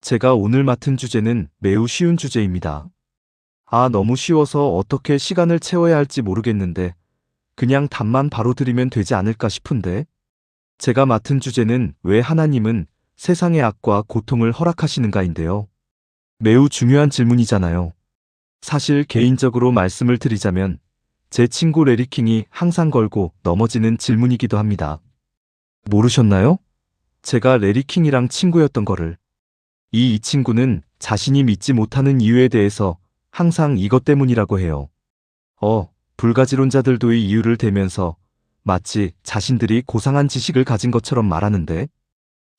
제가 오늘 맡은 주제는 매우 쉬운 주제입니다. 너무 쉬워서 어떻게 시간을 채워야 할지 모르겠는데 그냥 답만 바로 드리면 되지 않을까 싶은데 제가 맡은 주제는 왜 하나님은 세상의 악과 고통을 허락하시는가인데요. 매우 중요한 질문이잖아요. 사실 개인적으로 말씀을 드리자면 제 친구 레리킹이 항상 걸고 넘어지는 질문이기도 합니다. 모르셨나요? 제가 레리킹이랑 친구였던 거를. 이 친구는 자신이 믿지 못하는 이유에 대해서 항상 이것 때문이라고 해요. 불가지론자들도 이 이유를 대면서 마치 자신들이 고상한 지식을 가진 것처럼 말하는데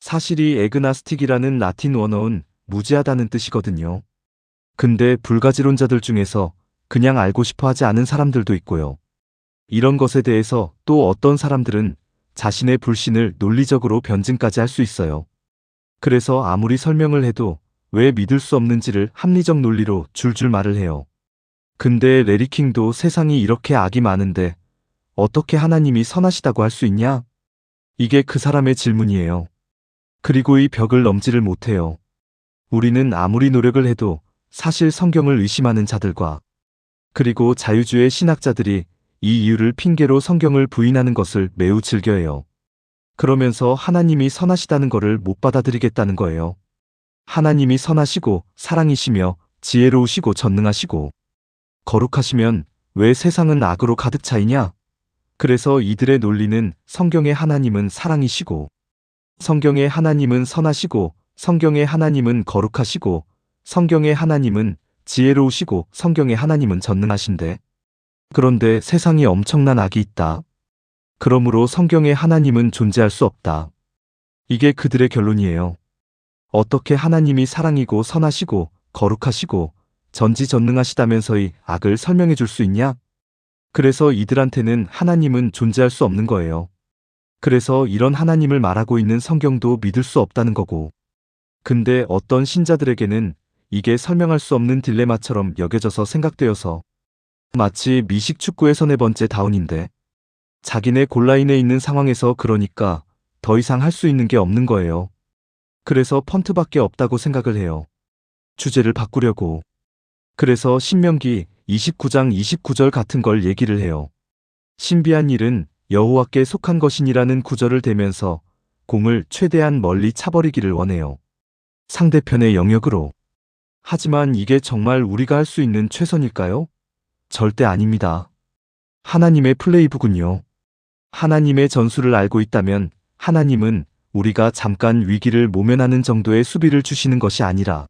사실이 에그나스틱이라는 라틴 원어는 무지하다는 뜻이거든요. 근데 불가지론자들 중에서 그냥 알고 싶어 하지 않은 사람들도 있고요. 이런 것에 대해서 또 어떤 사람들은 자신의 불신을 논리적으로 변증까지 할 수 있어요. 그래서 아무리 설명을 해도 왜 믿을 수 없는지를 합리적 논리로 줄줄 말을 해요. 근데 레리킹도 세상이 이렇게 악이 많은데 어떻게 하나님이 선하시다고 할 수 있냐? 이게 그 사람의 질문이에요. 그리고 이 벽을 넘지를 못해요. 우리는 아무리 노력을 해도 사실 성경을 의심하는 자들과 그리고 자유주의 신학자들이 이 이유를 핑계로 성경을 부인하는 것을 매우 즐겨해요. 그러면서 하나님이 선하시다는 것을 못 받아들이겠다는 거예요. 하나님이 선하시고 사랑이시며 지혜로우시고 전능하시고 거룩하시면 왜 세상은 악으로 가득 차이냐? 그래서 이들의 논리는 성경의 하나님은 사랑이시고 성경의 하나님은 선하시고 성경의 하나님은 거룩하시고 성경의 하나님은 지혜로우시고 성경의 하나님은 전능하신데 그런데 세상에 엄청난 악이 있다. 그러므로 성경의 하나님은 존재할 수 없다. 이게 그들의 결론이에요. 어떻게 하나님이 사랑이고 선하시고 거룩하시고 전지전능하시다면서이 악을 설명해 줄 수 있냐? 그래서 이들한테는 하나님은 존재할 수 없는 거예요. 그래서 이런 하나님을 말하고 있는 성경도 믿을 수 없다는 거고. 근데 어떤 신자들에게는 이게 설명할 수 없는 딜레마처럼 여겨져서 생각되어서 마치 미식축구에서 4번째 다운인데 자기네 골라인에 있는 상황에서 그러니까 더 이상 할 수 있는 게 없는 거예요. 그래서 펀트밖에 없다고 생각을 해요. 주제를 바꾸려고. 그래서 신명기 29장 29절 같은 걸 얘기를 해요. 신비한 일은 여호와께 속한 것이니라는 구절을 대면서 공을 최대한 멀리 차버리기를 원해요. 상대편의 영역으로. 하지만 이게 정말 우리가 할 수 있는 최선일까요? 절대 아닙니다. 하나님의 플레이북은요. 하나님의 전술을 알고 있다면 하나님은 우리가 잠깐 위기를 모면하는 정도의 수비를 주시는 것이 아니라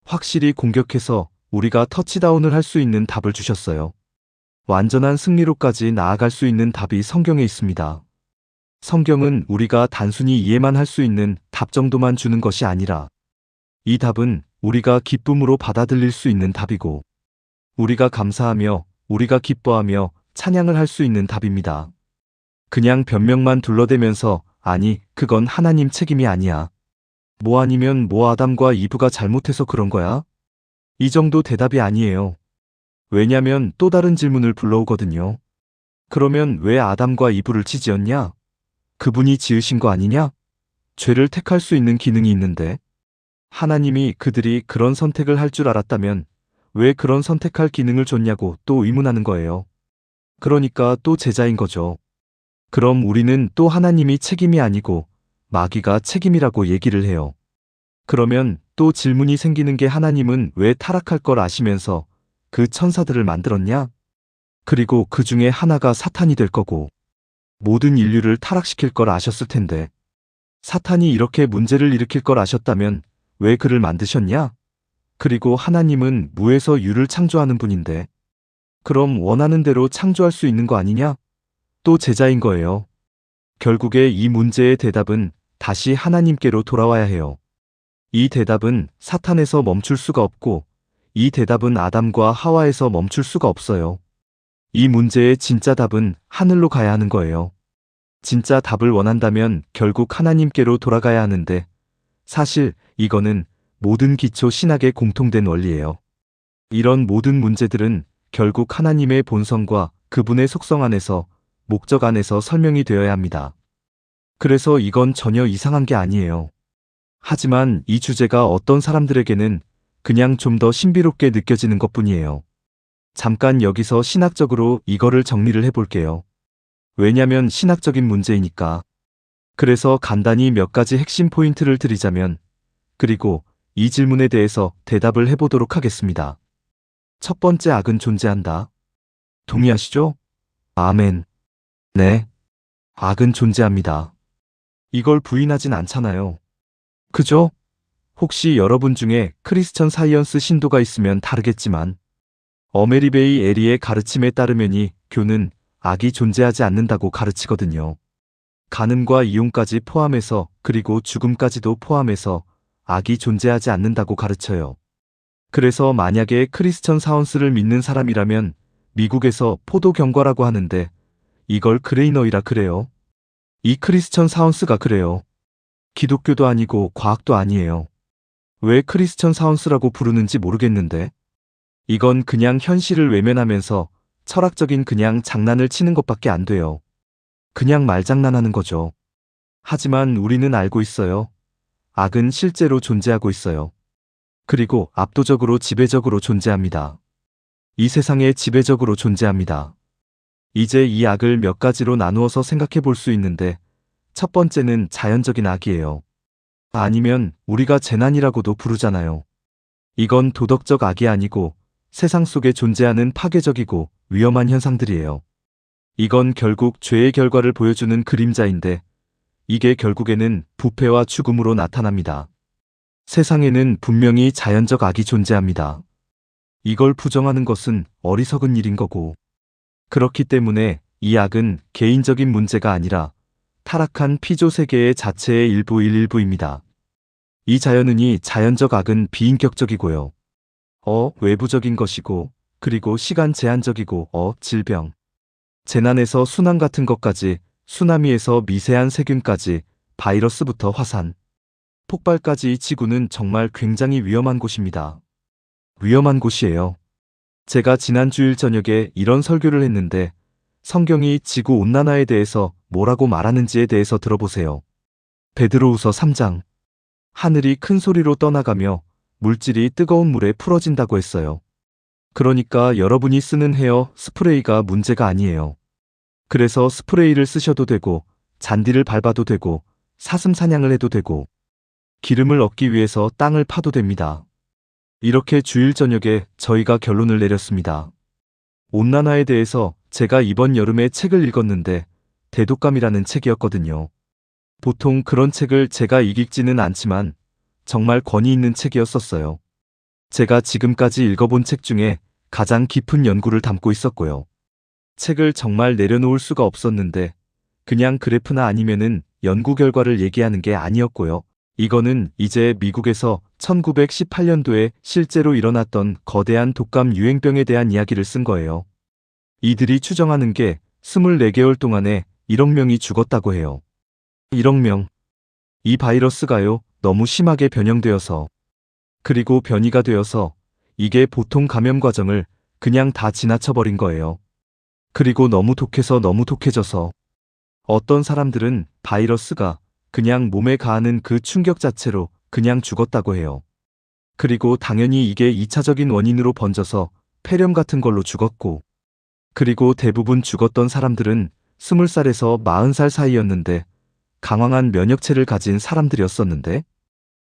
확실히 공격해서 우리가 터치다운을 할 수 있는 답을 주셨어요. 완전한 승리로까지 나아갈 수 있는 답이 성경에 있습니다. 성경은 우리가 단순히 이해만 할 수 있는 답 정도만 주는 것이 아니라 이 답은 우리가 기쁨으로 받아들일 수 있는 답이고 우리가 감사하며 우리가 기뻐하며 찬양을 할 수 있는 답입니다. 그냥 변명만 둘러대면서 아니 그건 하나님 책임이 아니야. 뭐 아니면 뭐 아담과 이브가 잘못해서 그런 거야? 이 정도 대답이 아니에요. 왜냐면 또 다른 질문을 불러오거든요. 그러면 왜 아담과 이브를 지었냐? 그분이 지으신 거 아니냐? 죄를 택할 수 있는 기능이 있는데 하나님이 그들이 그런 선택을 할 줄 알았다면 왜 그런 선택할 기능을 줬냐고 또 의문하는 거예요. 그러니까 또 제자인 거죠. 그럼 우리는 또 하나님이 책임이 아니고 마귀가 책임이라고 얘기를 해요. 그러면 또 질문이 생기는 게 하나님은 왜 타락할 걸 아시면서 그 천사들을 만들었냐? 그리고 그 중에 하나가 사탄이 될 거고 모든 인류를 타락시킬 걸 아셨을 텐데 사탄이 이렇게 문제를 일으킬 걸 아셨다면 왜 그를 만드셨냐? 그리고 하나님은 무에서 유를 창조하는 분인데 그럼 원하는 대로 창조할 수 있는 거 아니냐? 또 제자인 거예요. 결국에 이 문제의 대답은 다시 하나님께로 돌아와야 해요. 이 대답은 사탄에서 멈출 수가 없고 이 대답은 아담과 하와에서 멈출 수가 없어요. 이 문제의 진짜 답은 하늘로 가야 하는 거예요. 진짜 답을 원한다면 결국 하나님께로 돌아가야 하는데 사실 이거는 모든 기초 신학의 공통된 원리예요. 이런 모든 문제들은 결국 하나님의 본성과 그분의 속성 안에서 목적 안에서 설명이 되어야 합니다. 그래서 이건 전혀 이상한 게 아니에요. 하지만 이 주제가 어떤 사람들에게는 그냥 좀 더 신비롭게 느껴지는 것뿐이에요. 잠깐 여기서 신학적으로 이거를 정리를 해볼게요. 왜냐면 신학적인 문제이니까. 그래서 간단히 몇 가지 핵심 포인트를 드리자면, 그리고 이 질문에 대해서 대답을 해보도록 하겠습니다. 첫 번째, 악은 존재한다. 동의하시죠? 아멘. 네. 악은 존재합니다. 이걸 부인하진 않잖아요. 그죠? 혹시 여러분 중에 크리스천 사이언스 신도가 있으면 다르겠지만, 어메리베이 에리의 가르침에 따르면이 교는 악이 존재하지 않는다고 가르치거든요. 간음과 이용까지 포함해서, 그리고 죽음까지도 포함해서 악이 존재하지 않는다고 가르쳐요. 그래서 만약에 크리스천 사이언스를 믿는 사람이라면 미국에서 포도 경과라고 하는데, 이걸 그레이너이라 그래요. 이 크리스천 사이언스가 그래요. 기독교도 아니고 과학도 아니에요. 왜 크리스천 사이언스라고 부르는지 모르겠는데, 이건 그냥 현실을 외면하면서 철학적인 그냥 장난을 치는 것밖에 안 돼요. 그냥 말장난하는 거죠. 하지만 우리는 알고 있어요. 악은 실제로 존재하고 있어요. 그리고 압도적으로 지배적으로 존재합니다. 이 세상에 지배적으로 존재합니다. 이제 이 악을 몇 가지로 나누어서 생각해 볼 수 있는데, 첫 번째는 자연적인 악이에요. 아니면 우리가 재난이라고도 부르잖아요. 이건 도덕적 악이 아니고 세상 속에 존재하는 파괴적이고 위험한 현상들이에요. 이건 결국 죄의 결과를 보여주는 그림자인데, 이게 결국에는 부패와 죽음으로 나타납니다. 세상에는 분명히 자연적 악이 존재합니다. 이걸 부정하는 것은 어리석은 일인 거고, 그렇기 때문에 이 악은 개인적인 문제가 아니라 타락한 피조 세계의 자체의 일부입니다. 이 자연은이 자연적 악은 비인격적이고요. 외부적인 것이고, 그리고 시간 제한적이고, 질병, 재난에서 순환 같은 것까지, 쓰나미에서 미세한 세균까지, 바이러스부터 화산, 폭발까지 지구는 정말 굉장히 위험한 곳입니다. 위험한 곳이에요. 제가 지난 주일 저녁에 이런 설교를 했는데, 성경이 지구 온난화에 대해서 뭐라고 말하는지에 대해서 들어보세요. 베드로후서 3장. 하늘이 큰 소리로 떠나가며 물질이 뜨거운 물에 풀어진다고 했어요. 그러니까 여러분이 쓰는 헤어 스프레이가 문제가 아니에요. 그래서 스프레이를 쓰셔도 되고, 잔디를 밟아도 되고, 사슴 사냥을 해도 되고, 기름을 얻기 위해서 땅을 파도 됩니다. 이렇게 주일 저녁에 저희가 결론을 내렸습니다. 온난화에 대해서 제가 이번 여름에 책을 읽었는데, 대독감이라는 책이었거든요. 보통 그런 책을 제가 읽지는 않지만 정말 권위 있는 책이었었어요. 제가 지금까지 읽어본 책 중에 가장 깊은 연구를 담고 있었고요. 책을 정말 내려놓을 수가 없었는데, 그냥 그래프나 아니면은 연구 결과를 얘기하는 게 아니었고요. 이거는 이제 미국에서 1918년도에 실제로 일어났던 거대한 독감 유행병에 대한 이야기를 쓴 거예요. 이들이 추정하는 게 24개월 동안에 1억 명이 죽었다고 해요. 1억 명. 이 바이러스가요, 너무 심하게 변형되어서, 그리고 변이가 되어서 이게 보통 감염 과정을 그냥 다 지나쳐버린 거예요. 그리고 너무 독해서 너무 독해져서 어떤 사람들은 바이러스가 그냥 몸에 가하는 그 충격 자체로 그냥 죽었다고 해요. 그리고 당연히 이게 2차적인 원인으로 번져서 폐렴 같은 걸로 죽었고, 그리고 대부분 죽었던 사람들은 20살에서 40살 사이였는데 강황한 면역체를 가진 사람들이었었는데,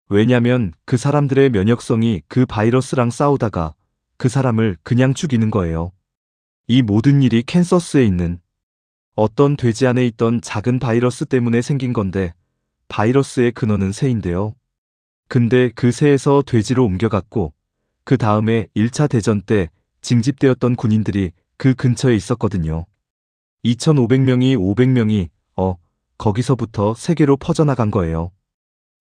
왜냐면 그 사람들의 면역성이 그 바이러스랑 싸우다가 그 사람을 그냥 죽이는 거예요. 이 모든 일이 캔서스에 있는 어떤 돼지 안에 있던 작은 바이러스 때문에 생긴 건데, 바이러스의 근원은 새인데요. 근데 그 새에서 돼지로 옮겨갔고, 그 다음에 1차 대전 때 징집되었던 군인들이 그 근처에 있었거든요. 2,500명이 500명이 거기서부터 세계로 퍼져나간 거예요.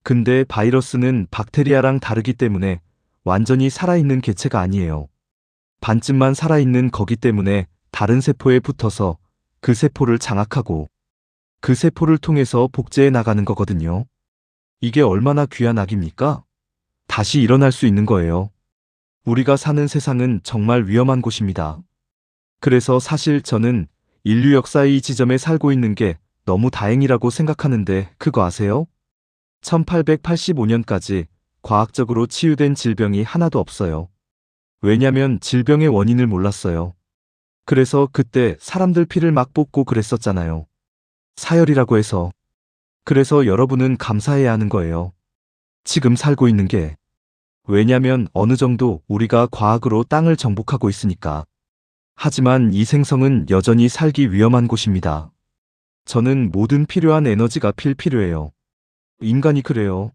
근데 바이러스는 박테리아랑 다르기 때문에 완전히 살아있는 개체가 아니에요. 반쯤만 살아있는 거기 때문에 다른 세포에 붙어서 그 세포를 장악하고 그 세포를 통해서 복제해 나가는 거거든요. 이게 얼마나 귀한 악입니까? 다시 일어날 수 있는 거예요. 우리가 사는 세상은 정말 위험한 곳입니다. 그래서 사실 저는 인류 역사의 이 지점에 살고 있는 게 너무 다행이라고 생각하는데, 그거 아세요? 1885년까지 과학적으로 치유된 질병이 하나도 없어요. 왜냐면 질병의 원인을 몰랐어요. 그래서 그때 사람들 피를 막 뽑고 그랬었잖아요. 사열이라고 해서. 그래서 여러분은 감사해야 하는 거예요. 지금 살고 있는 게. 왜냐면 어느 정도 우리가 과학으로 땅을 정복하고 있으니까. 하지만 이 생성은 여전히 살기 위험한 곳입니다. 저는 모든 필요한 에너지가 필요해요. 인간이 그래요.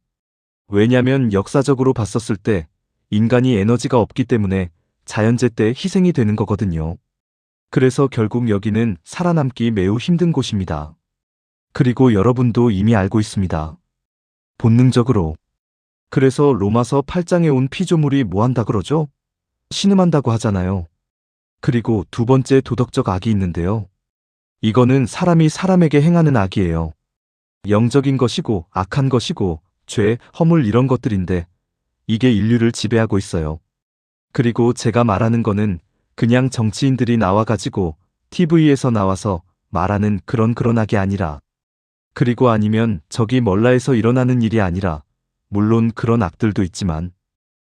왜냐면 역사적으로 봤었을 때 인간이 에너지가 없기 때문에 자연재 때 희생이 되는 거거든요. 그래서 결국 여기는 살아남기 매우 힘든 곳입니다. 그리고 여러분도 이미 알고 있습니다. 본능적으로. 그래서 로마서 8장에 온 피조물이 뭐 한다 그러죠? 신음한다고 하잖아요. 그리고 두 번째 도덕적 악이 있는데요. 이거는 사람이 사람에게 행하는 악이에요. 영적인 것이고 악한 것이고 죄, 허물 이런 것들인데 이게 인류를 지배하고 있어요. 그리고 제가 말하는 거는 그냥 정치인들이 나와가지고 TV에서 나와서 말하는 그런 악이 아니라 그리고 아니면 저기 멀라에서 일어나는 일이 아니라 물론 그런 악들도 있지만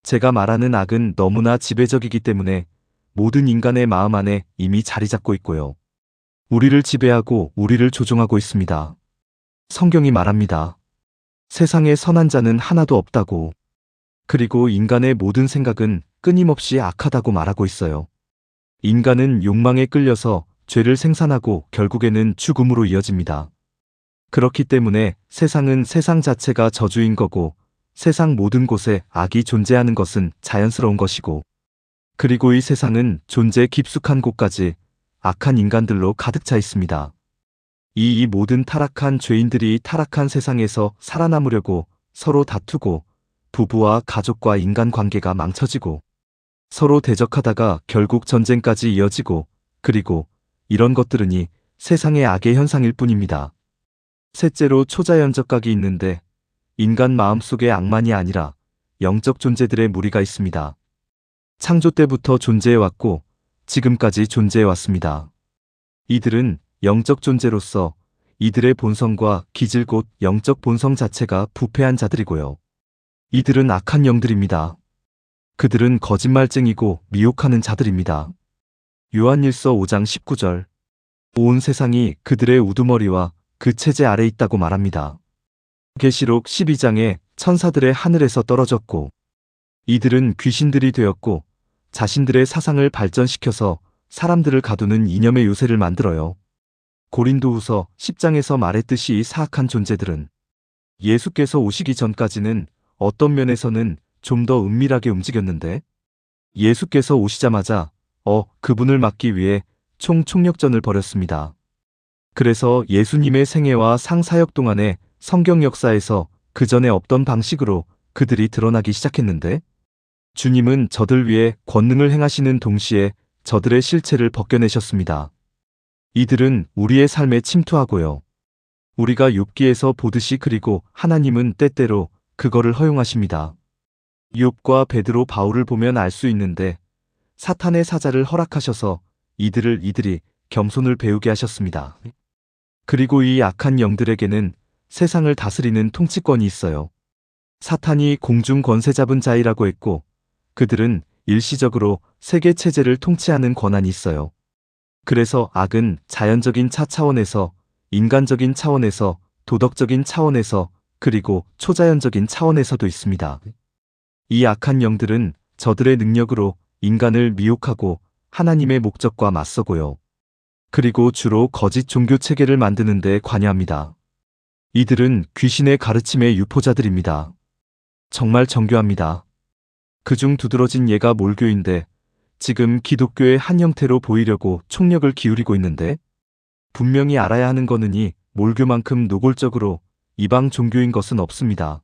제가 말하는 악은 너무나 지배적이기 때문에 모든 인간의 마음 안에 이미 자리 잡고 있고요. 우리를 지배하고 우리를 조종하고 있습니다. 성경이 말합니다. 세상에 선한 자는 하나도 없다고. 그리고 인간의 모든 생각은 끊임없이 악하다고 말하고 있어요. 인간은 욕망에 끌려서 죄를 생산하고 결국에는 죽음으로 이어집니다. 그렇기 때문에 세상은 세상 자체가 저주인 거고 세상 모든 곳에 악이 존재하는 것은 자연스러운 것이고 그리고 이 세상은 존재 깊숙한 곳까지 악한 인간들로 가득 차 있습니다. 이 모든 타락한 죄인들이 타락한 세상에서 살아남으려고 서로 다투고 부부와 가족과 인간관계가 망쳐지고 서로 대적하다가 결국 전쟁까지 이어지고 그리고 이런 것들은이 세상의 악의 현상일 뿐입니다. 셋째로 초자연적 악이 있는데 인간 마음속에 악만이 아니라 영적 존재들의 무리가 있습니다. 창조 때부터 존재해왔고 지금까지 존재해왔습니다. 이들은 영적 존재로서 이들의 본성과 기질 곧 영적 본성 자체가 부패한 자들이고요. 이들은 악한 영들입니다. 그들은 거짓말쟁이고 미혹하는 자들입니다. 요한일서 5장 19절. 온 세상이 그들의 우두머리와 그 체제 아래 있다고 말합니다. 계시록 12장에 천사들의 하늘에서 떨어졌고 이들은 귀신들이 되었고 자신들의 사상을 발전시켜서 사람들을 가두는 이념의 요새를 만들어요. 고린도후서 10장에서 말했듯이 이 사악한 존재들은 예수께서 오시기 전까지는 어떤 면에서는 좀 더 은밀하게 움직였는데 예수께서 오시자마자 그분을 막기 위해 총력전을 벌였습니다. 그래서 예수님의 생애와 상사역 동안에 성경 역사에서 그 전에 없던 방식으로 그들이 드러나기 시작했는데 주님은 저들 위에 권능을 행하시는 동시에 저들의 실체를 벗겨내셨습니다. 이들은 우리의 삶에 침투하고요. 우리가 욥기에서 보듯이 그리고 하나님은 때때로 그거를 허용하십니다. 욥과 베드로 바울을 보면 알 수 있는데 사탄의 사자를 허락하셔서 이들이 겸손을 배우게 하셨습니다. 그리고 이 악한 영들에게는 세상을 다스리는 통치권이 있어요. 사탄이 공중 권세 잡은 자이라고 했고 그들은 일시적으로 세계 체제를 통치하는 권한이 있어요. 그래서 악은 자연적인 차원에서 인간적인 차원에서 도덕적인 차원에서 그리고 초자연적인 차원에서도 있습니다. 이 악한 영들은 저들의 능력으로 인간을 미혹하고 하나님의 목적과 맞서고요. 그리고 주로 거짓 종교 체계를 만드는 데 관여합니다. 이들은 귀신의 가르침의 유포자들입니다. 정말 정교합니다. 그중 두드러진 예가 몰교인데 지금 기독교의 한 형태로 보이려고 총력을 기울이고 있는데 분명히 알아야 하는 거는 이 몰교만큼 노골적으로 이방 종교인 것은 없습니다.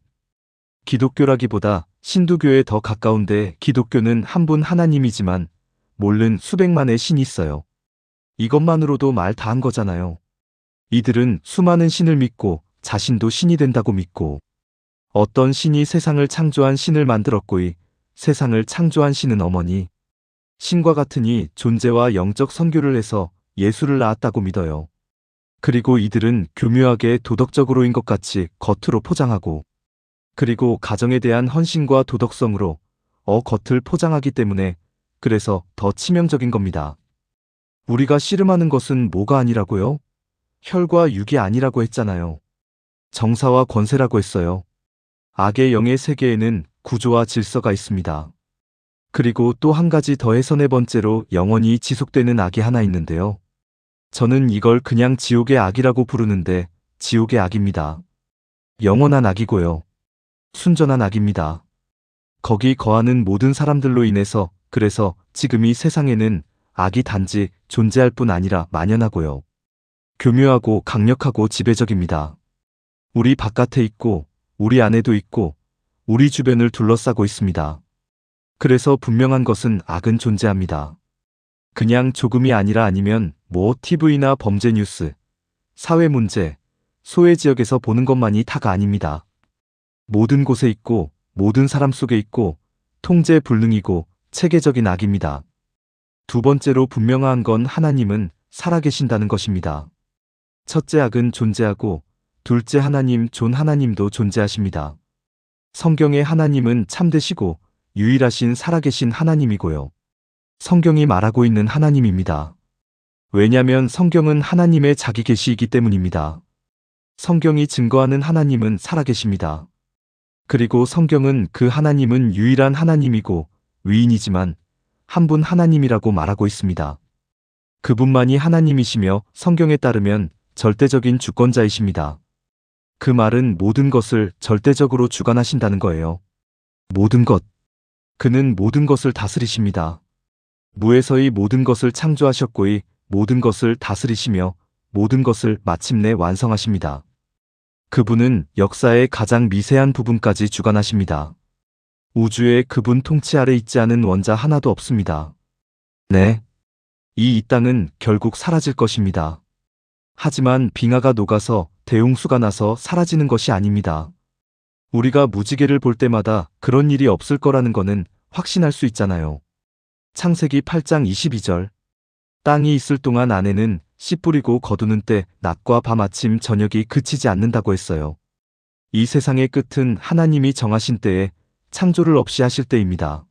기독교라기보다 신두교에 더 가까운데 기독교는 한 분 하나님이지만 몰른 수백만의 신이 있어요. 이것만으로도 말 다 한 거잖아요. 이들은 수많은 신을 믿고 자신도 신이 된다고 믿고 어떤 신이 세상을 창조한 신을 만들었고 이 세상을 창조한 신은 어머니 신과 같으니 존재와 영적 선교를 해서 예수를 낳았다고 믿어요. 그리고 이들은 교묘하게 도덕적으로인 것 같이 겉으로 포장하고 그리고 가정에 대한 헌신과 도덕성으로 겉을 포장하기 때문에 그래서 더 치명적인 겁니다. 우리가 씨름하는 것은 뭐가 아니라고요? 혈과 육이 아니라고 했잖아요. 정사와 권세라고 했어요. 악의 영의 세계에는 구조와 질서가 있습니다. 그리고 또 한 가지 더해서 네 번째로 영원히 지속되는 악이 하나 있는데요. 저는 이걸 그냥 지옥의 악이라고 부르는데 지옥의 악입니다. 영원한 악이고요. 순전한 악입니다. 거기 거하는 모든 사람들로 인해서 그래서 지금 이 세상에는 악이 단지 존재할 뿐 아니라 만연하고요. 교묘하고 강력하고 지배적입니다. 우리 바깥에 있고 우리 안에도 있고 우리 주변을 둘러싸고 있습니다. 그래서 분명한 것은 악은 존재합니다. 그냥 조금이 아니라 아니면 TV나 범죄 뉴스, 사회 문제, 소외 지역에서 보는 것만이 다가 아닙니다. 모든 곳에 있고 모든 사람 속에 있고 통제 불능이고 체계적인 악입니다. 두 번째로 분명한 건 하나님은 살아계신다는 것입니다. 첫째 악은 존재하고 둘째 하나님 존 하나님도 존재하십니다. 성경의 하나님은 참되시고 유일하신 살아계신 하나님이고요. 성경이 말하고 있는 하나님입니다. 왜냐하면 성경은 하나님의 자기 계시이기 때문입니다. 성경이 증거하는 하나님은 살아계십니다. 그리고 성경은 그 하나님은 유일한 하나님이고 위인이지만 한 분 하나님이라고 말하고 있습니다. 그분만이 하나님이시며 성경에 따르면 절대적인 주권자이십니다. 그 말은 모든 것을 절대적으로 주관하신다는 거예요. 모든 것. 그는 모든 것을 다스리십니다. 무에서의 모든 것을 창조하셨고의 모든 것을 다스리시며 모든 것을 마침내 완성하십니다. 그분은 역사의 가장 미세한 부분까지 주관하십니다. 우주에 그분 통치 아래 있지 않은 원자 하나도 없습니다. 네. 이 땅은 결국 사라질 것입니다. 하지만 빙하가 녹아서 대홍수가 나서 사라지는 것이 아닙니다. 우리가 무지개를 볼 때마다 그런 일이 없을 거라는 거는 확신할 수 있잖아요. 창세기 8장 22절. 땅이 있을 동안 안에는 씨 뿌리고 거두는 때 낮과 밤 아침 저녁이 그치지 않는다고 했어요. 이 세상의 끝은 하나님이 정하신 때에 창조를 없이 하실 때입니다.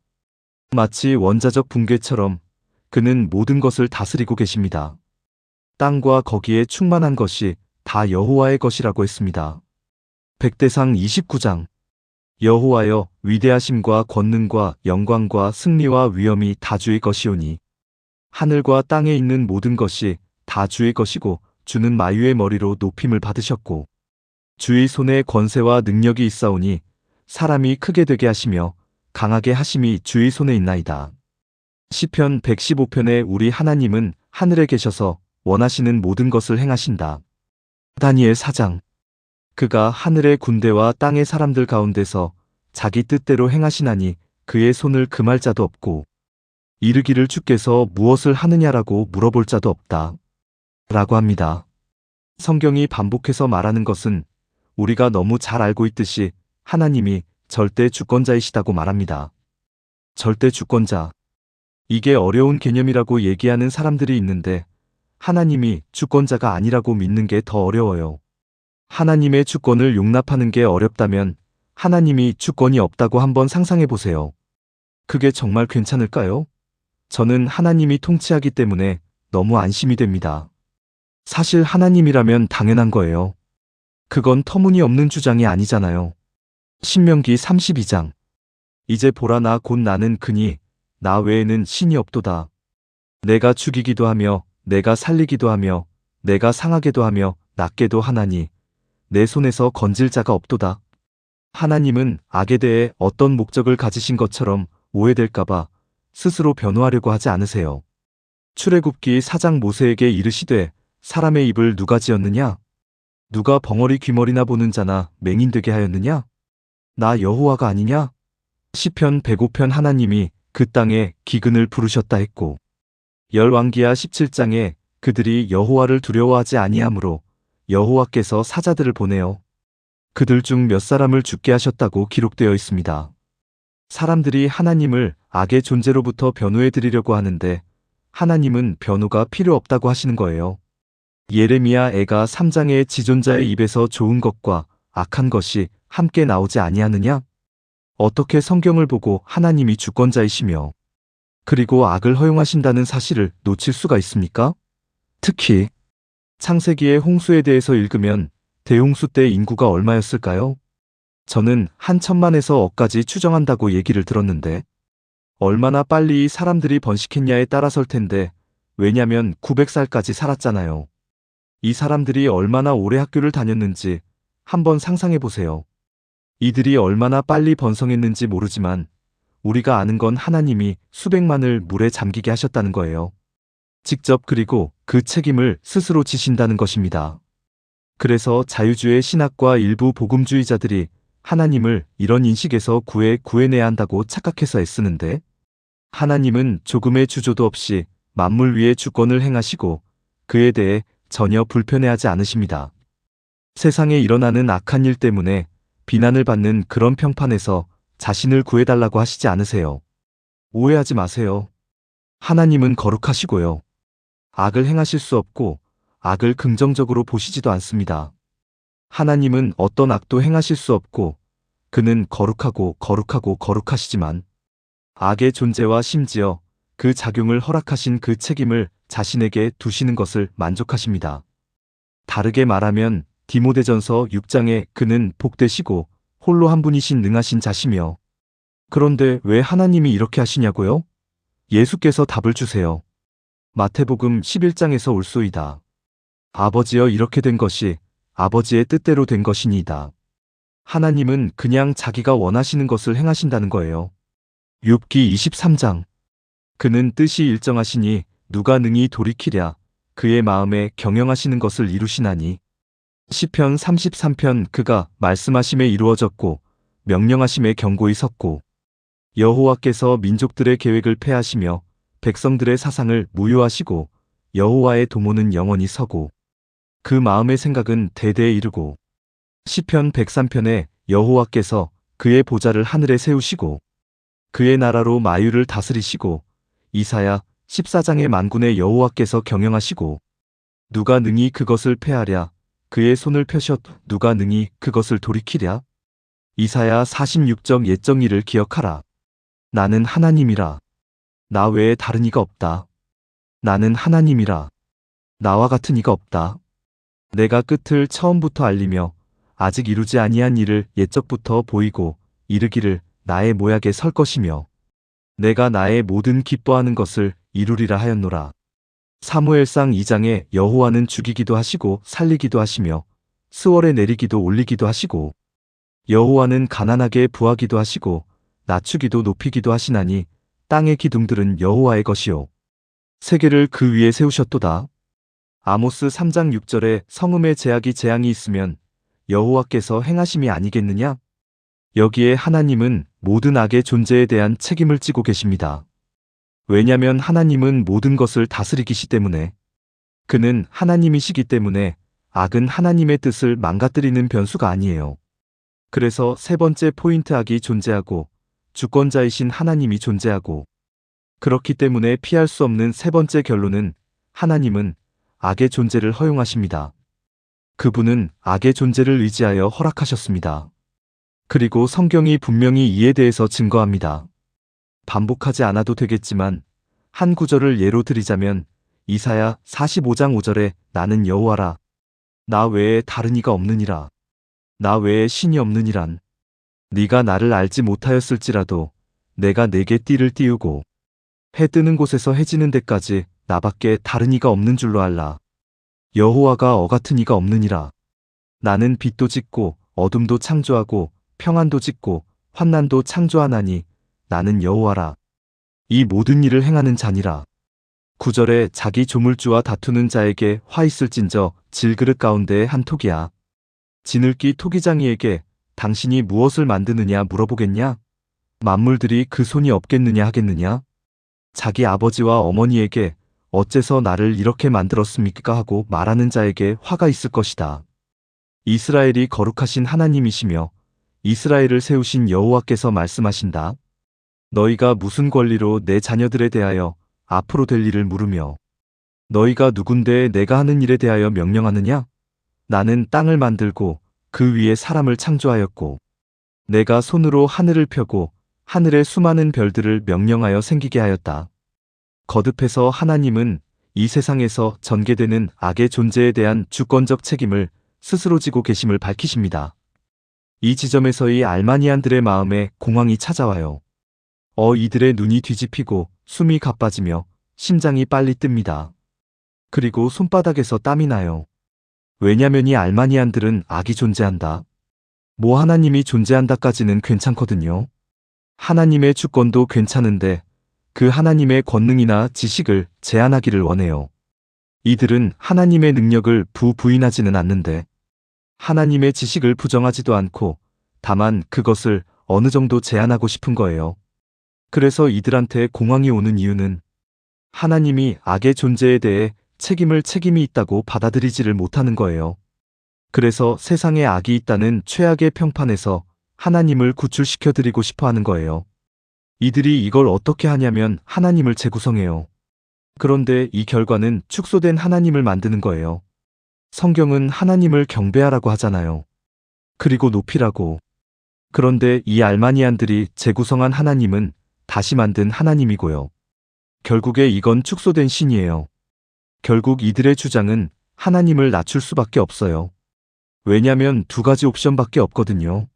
마치 원자적 붕괴처럼 그는 모든 것을 다스리고 계십니다. 땅과 거기에 충만한 것이 다 여호와의 것이라고 했습니다. 백대상 29장. 여호와여 위대하심과 권능과 영광과 승리와 위엄이 다 주의 것이오니 하늘과 땅에 있는 모든 것이 다 주의 것이고 주는 마유의 머리로 높임을 받으셨고 주의 손에 권세와 능력이 있사오니 사람이 크게 되게 하시며 강하게 하심이 주의 손에 있나이다. 시편 115편에 우리 하나님은 하늘에 계셔서 원하시는 모든 것을 행하신다. 다니엘 4장. 그가 하늘의 군대와 땅의 사람들 가운데서 자기 뜻대로 행하시나니 그의 손을 금할 자도 없고 이르기를 주께서 무엇을 하느냐라고 물어볼 자도 없다. 라고 합니다. 성경이 반복해서 말하는 것은 우리가 너무 잘 알고 있듯이 하나님이 절대 주권자이시다고 말합니다. 절대 주권자. 이게 어려운 개념이라고 얘기하는 사람들이 있는데 하나님이 주권자가 아니라고 믿는 게 더 어려워요. 하나님의 주권을 용납하는 게 어렵다면 하나님이 주권이 없다고 한번 상상해 보세요. 그게 정말 괜찮을까요? 저는 하나님이 통치하기 때문에 너무 안심이 됩니다. 사실 하나님이라면 당연한 거예요. 그건 터무니없는 주장이 아니잖아요. 신명기 32장. 이제 보라 나 곧 나는 그니 나 외에는 신이 없도다. 내가 죽이기도 하며 내가 살리기도 하며 내가 상하게도 하며 낫게도 하나니 내 손에서 건질 자가 없도다. 하나님은 악에 대해 어떤 목적을 가지신 것처럼 오해될까봐 스스로 변호하려고 하지 않으세요. 출애굽기 4장 모세에게 이르시되 사람의 입을 누가 지었느냐? 누가 벙어리 귀머리나 보는 자나 맹인되게 하였느냐? 나 여호와가 아니냐? 시편 105편 하나님이 그 땅에 기근을 부르셨다 했고 열왕기하 17장에 그들이 여호와를 두려워하지 아니하므로 여호와께서 사자들을 보내어 그들 중 몇 사람을 죽게 하셨다고 기록되어 있습니다. 사람들이 하나님을 악의 존재로부터 변호해 드리려고 하는데 하나님은 변호가 필요 없다고 하시는 거예요. 예레미야 애가 3장의 지존자의 입에서 좋은 것과 악한 것이 함께 나오지 아니하느냐? 어떻게 성경을 보고 하나님이 주권자이시며 그리고 악을 허용하신다는 사실을 놓칠 수가 있습니까? 특히 창세기의 홍수에 대해서 읽으면 대홍수 때 인구가 얼마였을까요? 저는 한 천만에서 억까지 추정한다고 얘기를 들었는데 얼마나 빨리 사람들이 번식했냐에 따라설 텐데 왜냐면 900살까지 살았잖아요. 이 사람들이 얼마나 오래 학교를 다녔는지 한번 상상해 보세요. 이들이 얼마나 빨리 번성했는지 모르지만 우리가 아는 건 하나님이 수백만을 물에 잠기게 하셨다는 거예요. 직접 그리고 그 책임을 스스로 지신다는 것입니다. 그래서 자유주의 신학과 일부 복음주의자들이 하나님을 이런 인식에서 구해내야 한다고 착각해서 애쓰는데 하나님은 조금의 주저도 없이 만물 위에 주권을 행하시고 그에 대해 전혀 불편해하지 않으십니다. 세상에 일어나는 악한 일 때문에 비난을 받는 그런 평판에서 자신을 구해달라고 하시지 않으세요. 오해하지 마세요. 하나님은 거룩하시고요. 악을 행하실 수 없고 악을 긍정적으로 보시지도 않습니다. 하나님은 어떤 악도 행하실 수 없고 그는 거룩하고 거룩하시지만 악의 존재와 심지어 그 작용을 허락하신 그 책임을 자신에게 두시는 것을 만족하십니다. 다르게 말하면 디모데전서 6장에 그는 복되시고 홀로 한 분이신 능하신 자시며 그런데 왜 하나님이 이렇게 하시냐고요? 예수께서 답을 주세요. 마태복음 11장에서 올소이다. 아버지여 이렇게 된 것이 아버지의 뜻대로 된 것이니이다. 하나님은 그냥 자기가 원하시는 것을 행하신다는 거예요. 욥기 23장. 그는 뜻이 일정하시니 누가 능히 돌이키랴. 그의 마음에 경영하시는 것을 이루시나니. 시편 33편 그가 말씀하심에 이루어졌고 명령하심에 견고히 섰고 여호와께서 민족들의 계획을 폐하시며 백성들의 사상을 무효하시고 여호와의 도모는 영원히 서고 그 마음의 생각은 대대에 이르고 시편 103편에 여호와께서 그의 보좌를 하늘에 세우시고 그의 나라로 마유를 다스리시고 이사야 14장의 만군의 여호와께서 경영하시고 누가 능히 그것을 폐하랴. 그의 손을 펴셨 누가 능히 그것을 돌이키랴. 이사야 46장 옛적 일을 기억하라. 나는 하나님이라. 나 외에 다른 이가 없다. 나는 하나님이라. 나와 같은 이가 없다. 내가 끝을 처음부터 알리며 아직 이루지 아니한 일을 옛적부터 보이고 이르기를 나의 모약에 설 것이며 내가 나의 모든 기뻐하는 것을 이루리라 하였노라. 사무엘상 2장에 여호와는 죽이기도 하시고 살리기도 하시며 스월에 내리기도 올리기도 하시고 여호와는 가난하게 부하기도 하시고 낮추기도 높이기도 하시나니 땅의 기둥들은 여호와의 것이요 세계를 그 위에 세우셨도다. 아모스 3장 6절에 성음의 재앙이 있으면 여호와께서 행하심이 아니겠느냐? 여기에 하나님은 모든 악의 존재에 대한 책임을 지고 계십니다. 왜냐면 하나님은 모든 것을 다스리기시 때문에 그는 하나님이시기 때문에 악은 하나님의 뜻을 망가뜨리는 변수가 아니에요. 그래서 세 번째 포인트 악이 존재하고 주권자이신 하나님이 존재하고 그렇기 때문에 피할 수 없는 세 번째 결론은 하나님은 악의 존재를 허용하십니다. 그분은 악의 존재를 의지하여 허락하셨습니다. 그리고 성경이 분명히 이에 대해서 증거합니다. 반복하지 않아도 되겠지만 한 구절을 예로 드리자면 이사야 45장 5절에 나는 여호와라. 나 외에 다른 이가 없느니라. 나 외에 신이 없느니란. 네가 나를 알지 못하였을지라도 내가 네게 띠를 띄우고 해 뜨는 곳에서 해 지는 데까지 나밖에 다른 이가 없는 줄로 알라. 여호와가 같은 이가 없느니라. 나는 빛도 짓고 어둠도 창조하고 평안도 짓고 환난도 창조하나니 나는 여호와라. 이 모든 일을 행하는 자니라. 9절에 자기 조물주와 다투는 자에게 화 있을진저 질그릇 가운데에 한 톡이야. 지늙기 토기장이에게 당신이 무엇을 만드느냐 물어보겠냐? 만물들이 그 손이 없겠느냐 하겠느냐? 자기 아버지와 어머니에게 어째서 나를 이렇게 만들었습니까 하고 말하는 자에게 화가 있을 것이다. 이스라엘이 거룩하신 하나님이시며 이스라엘을 세우신 여호와께서 말씀하신다. 너희가 무슨 권리로 내 자녀들에 대하여 앞으로 될 일을 물으며 너희가 누군데 내가 하는 일에 대하여 명령하느냐? 나는 땅을 만들고 그 위에 사람을 창조하였고 내가 손으로 하늘을 펴고 하늘의 수많은 별들을 명령하여 생기게 하였다. 거듭해서 하나님은 이 세상에서 전개되는 악의 존재에 대한 주권적 책임을 스스로 지고 계심을 밝히십니다. 이 지점에서의 알마니안들의 마음에 공황이 찾아와요. 이들의 눈이 뒤집히고 숨이 가빠지며 심장이 빨리 뜹니다. 그리고 손바닥에서 땀이 나요. 왜냐면 이 알마니안들은 악이 존재한다. 하나님이 존재한다까지는 괜찮거든요. 하나님의 주권도 괜찮은데 그 하나님의 권능이나 지식을 제한하기를 원해요. 이들은 하나님의 능력을 부인하지는 않는데 하나님의 지식을 부정하지도 않고 다만 그것을 어느 정도 제한하고 싶은 거예요. 그래서 이들한테 공황이 오는 이유는 하나님이 악의 존재에 대해 책임이 있다고 받아들이지를 못하는 거예요. 그래서 세상에 악이 있다는 최악의 평판에서 하나님을 구출시켜 드리고 싶어 하는 거예요. 이들이 이걸 어떻게 하냐면 하나님을 재구성해요. 그런데 이 결과는 축소된 하나님을 만드는 거예요. 성경은 하나님을 경배하라고 하잖아요. 그리고 높이라고. 그런데 이 알마니안들이 재구성한 하나님은 다시 만든 하나님이고요. 결국에 이건 축소된 신이에요. 결국 이들의 주장은 하나님을 낮출 수밖에 없어요. 왜냐면 두 가지 옵션밖에 없거든요.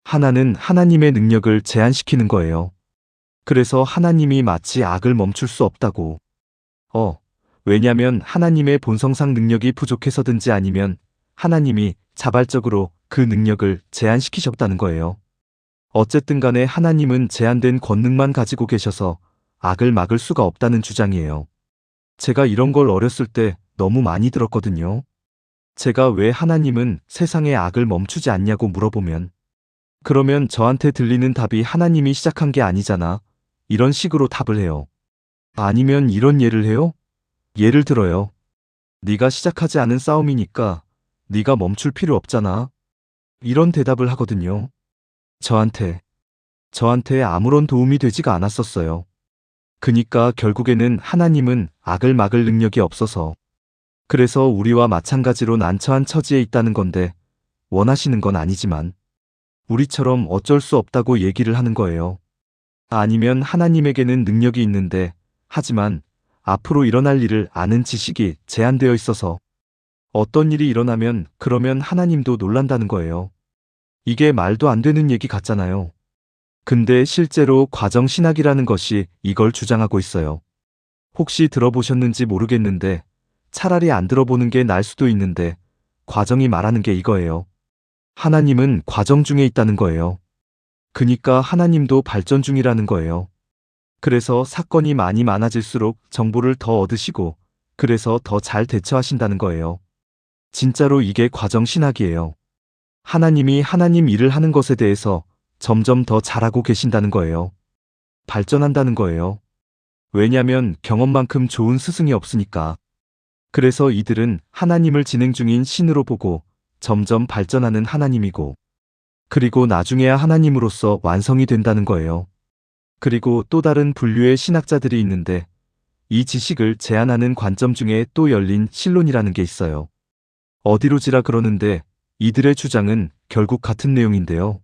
하나는 하나님의 능력을 제한시키는 거예요. 그래서 하나님이 마치 악을 멈출 수 없다고. 왜냐면 하나님의 본성상 능력이 부족해서든지 아니면 하나님이 자발적으로 그 능력을 제한시키셨다는 거예요. 어쨌든 간에 하나님은 제한된 권능만 가지고 계셔서 악을 막을 수가 없다는 주장이에요. 제가 이런 걸 어렸을 때 너무 많이 들었거든요. 제가 왜 하나님은 세상의 악을 멈추지 않냐고 물어보면 그러면 저한테 들리는 답이 하나님이 시작한 게 아니잖아. 이런 식으로 답을 해요. 아니면 이런 예를 해요. 예를 들어요. 네가 시작하지 않은 싸움이니까 네가 멈출 필요 없잖아. 이런 대답을 하거든요. 저한테 아무런 도움이 되지가 않았었어요. 그니까 결국에는 하나님은 악을 막을 능력이 없어서 그래서 우리와 마찬가지로 난처한 처지에 있다는 건데 원하시는 건 아니지만 우리처럼 어쩔 수 없다고 얘기를 하는 거예요. 아니면 하나님에게는 능력이 있는데 하지만 앞으로 일어날 일을 아는 지식이 제한되어 있어서 어떤 일이 일어나면 그러면 하나님도 놀란다는 거예요. 이게 말도 안 되는 얘기 같잖아요. 근데 실제로 과정신학이라는 것이 이걸 주장하고 있어요. 혹시 들어보셨는지 모르겠는데 차라리 안 들어보는 게 나을 수도 있는데 과정이 말하는 게 이거예요. 하나님은 과정 중에 있다는 거예요. 그니까 하나님도 발전 중이라는 거예요. 그래서 사건이 많아질수록 정보를 더 얻으시고 그래서 더 잘 대처하신다는 거예요. 진짜로 이게 과정신학이에요. 하나님이 하나님 일을 하는 것에 대해서 점점 더 잘하고 계신다는 거예요. 발전한다는 거예요. 왜냐면 경험만큼 좋은 스승이 없으니까. 그래서 이들은 하나님을 진행 중인 신으로 보고 점점 발전하는 하나님이고 그리고 나중에야 하나님으로서 완성이 된다는 거예요. 그리고 또 다른 분류의 신학자들이 있는데 이 지식을 제한하는 관점 중에 또 열린 신론이라는 게 있어요. 어디로지라 그러는데 이들의 주장은 결국 같은 내용인데요.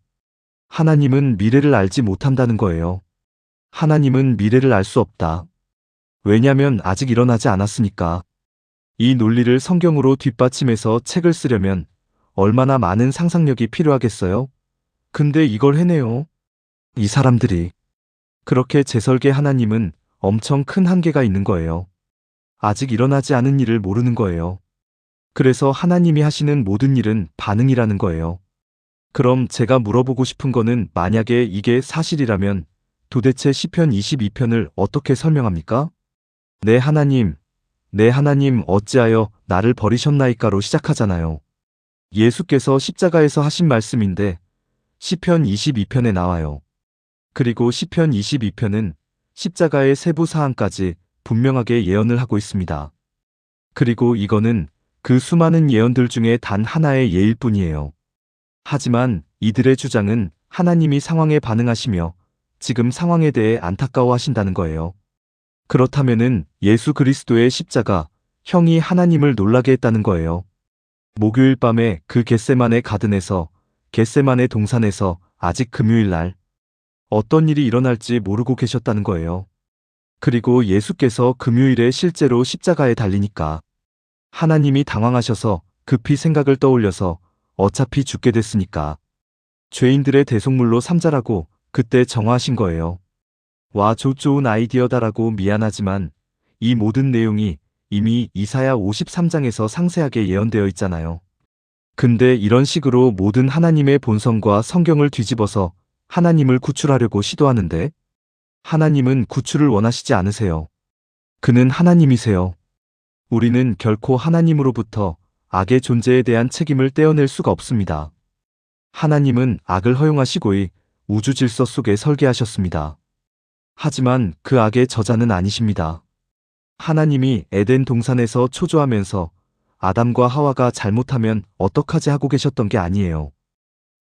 하나님은 미래를 알지 못한다는 거예요. 하나님은 미래를 알 수 없다. 왜냐면 아직 일어나지 않았으니까. 이 논리를 성경으로 뒷받침해서 책을 쓰려면 얼마나 많은 상상력이 필요하겠어요? 근데 이걸 해내요. 이 사람들이. 그렇게 재설계 하나님은 엄청 큰 한계가 있는 거예요. 아직 일어나지 않은 일을 모르는 거예요. 그래서 하나님이 하시는 모든 일은 반응이라는 거예요. 그럼 제가 물어보고 싶은 거는 만약에 이게 사실이라면 도대체 시편 22편을 어떻게 설명합니까? 내 하나님 어찌하여 나를 버리셨나이까로 시작하잖아요. 예수께서 십자가에서 하신 말씀인데 시편 22편에 나와요. 그리고 시편 22편은 십자가의 세부 사항까지 분명하게 예언을 하고 있습니다. 그리고 이거는 그 수많은 예언들 중에 단 하나의 예일 뿐이에요. 하지만 이들의 주장은 하나님이 상황에 반응하시며 지금 상황에 대해 안타까워하신다는 거예요. 그렇다면은 예수 그리스도의 십자가, 형이 하나님을 놀라게 했다는 거예요. 목요일 밤에 그 겟세마네 가든에서, 겟세마네 동산에서 아직 금요일 날 어떤 일이 일어날지 모르고 계셨다는 거예요. 그리고 예수께서 금요일에 실제로 십자가에 달리니까 하나님이 당황하셔서 급히 생각을 떠올려서 어차피 죽게 됐으니까 죄인들의 대속물로 삼자라고 그때 정하신 거예요. 와, 좋은 아이디어다라고. 미안하지만 이 모든 내용이 이미 이사야 53장에서 상세하게 예언되어 있잖아요. 근데 이런 식으로 모든 하나님의 본성과 성경을 뒤집어서 하나님을 구출하려고 시도하는데, 하나님은 구출을 원하시지 않으세요. 그는 하나님이세요. 우리는 결코 하나님으로부터 악의 존재에 대한 책임을 떼어낼 수가 없습니다. 하나님은 악을 허용하시고의 우주 질서 속에 설계하셨습니다. 하지만 그 악의 저자는 아니십니다. 하나님이 에덴 동산에서 초조하면서 아담과 하와가 잘못하면 어떡하지 하고 계셨던 게 아니에요.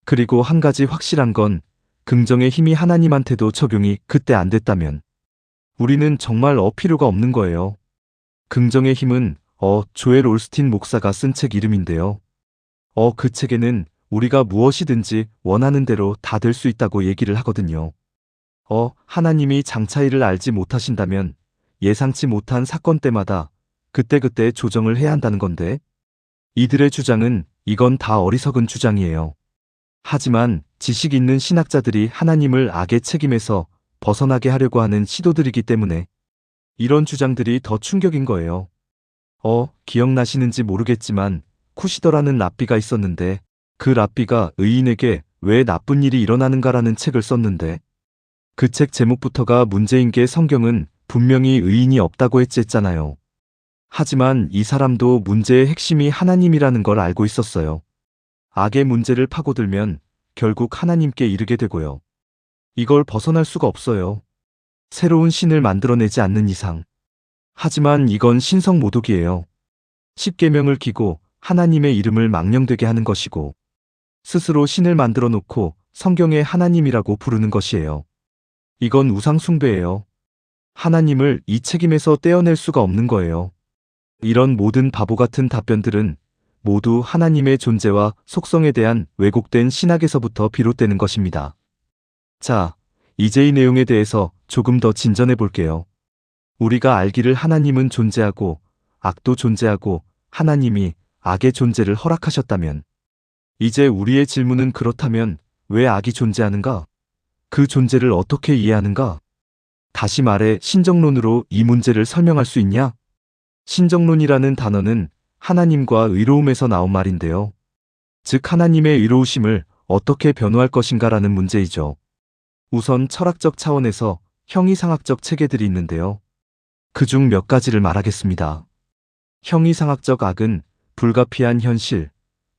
그리고 한 가지 확실한 건 긍정의 힘이 하나님한테도 적용이 그때 안 됐다면 우리는 정말 필요가 없는 거예요. 긍정의 힘은 조엘 올스틴 목사가 쓴 책 이름인데요. 그 책에는 우리가 무엇이든지 원하는 대로 다 될 수 있다고 얘기를 하거든요. 하나님이 장차 일을 알지 못하신다면 예상치 못한 사건 때마다 그때그때 조정을 해야 한다는 건데, 이들의 주장은 이건 다 어리석은 주장이에요. 하지만 지식 있는 신학자들이 하나님을 악의 책임에서 벗어나게 하려고 하는 시도들이기 때문에 이런 주장들이 더 충격인 거예요. 기억나시는지 모르겠지만 쿠시더라는 랍비가 있었는데, 그 랍비가 의인에게 왜 나쁜 일이 일어나는가라는 책을 썼는데, 그 책 제목부터가 문제인 게 성경은 분명히 의인이 없다고 했잖아요. 하지만 이 사람도 문제의 핵심이 하나님이라는 걸 알고 있었어요. 악의 문제를 파고들면 결국 하나님께 이르게 되고요. 이걸 벗어날 수가 없어요. 새로운 신을 만들어내지 않는 이상. 하지만 이건 신성모독이에요. 십계명을 기고 하나님의 이름을 망령되게 하는 것이고, 스스로 신을 만들어 놓고 성경에 하나님이라고 부르는 것이에요. 이건 우상숭배예요. 하나님을 이 책임에서 떼어낼 수가 없는 거예요. 이런 모든 바보 같은 답변들은 모두 하나님의 존재와 속성에 대한 왜곡된 신학에서부터 비롯되는 것입니다. 자, 이제 이 내용에 대해서 조금 더 진전해 볼게요. 우리가 알기를 하나님은 존재하고 악도 존재하고 하나님이 악의 존재를 허락하셨다면, 이제 우리의 질문은 그렇다면 왜 악이 존재하는가? 그 존재를 어떻게 이해하는가? 다시 말해 신정론으로 이 문제를 설명할 수 있냐? 신정론이라는 단어는 하나님과 의로움에서 나온 말인데요. 즉 하나님의 의로우심을 어떻게 변호할 것인가라는 문제이죠. 우선 철학적 차원에서 형이상학적 체계들이 있는데요. 그중 몇 가지를 말하겠습니다. 형이상학적 악은 불가피한 현실,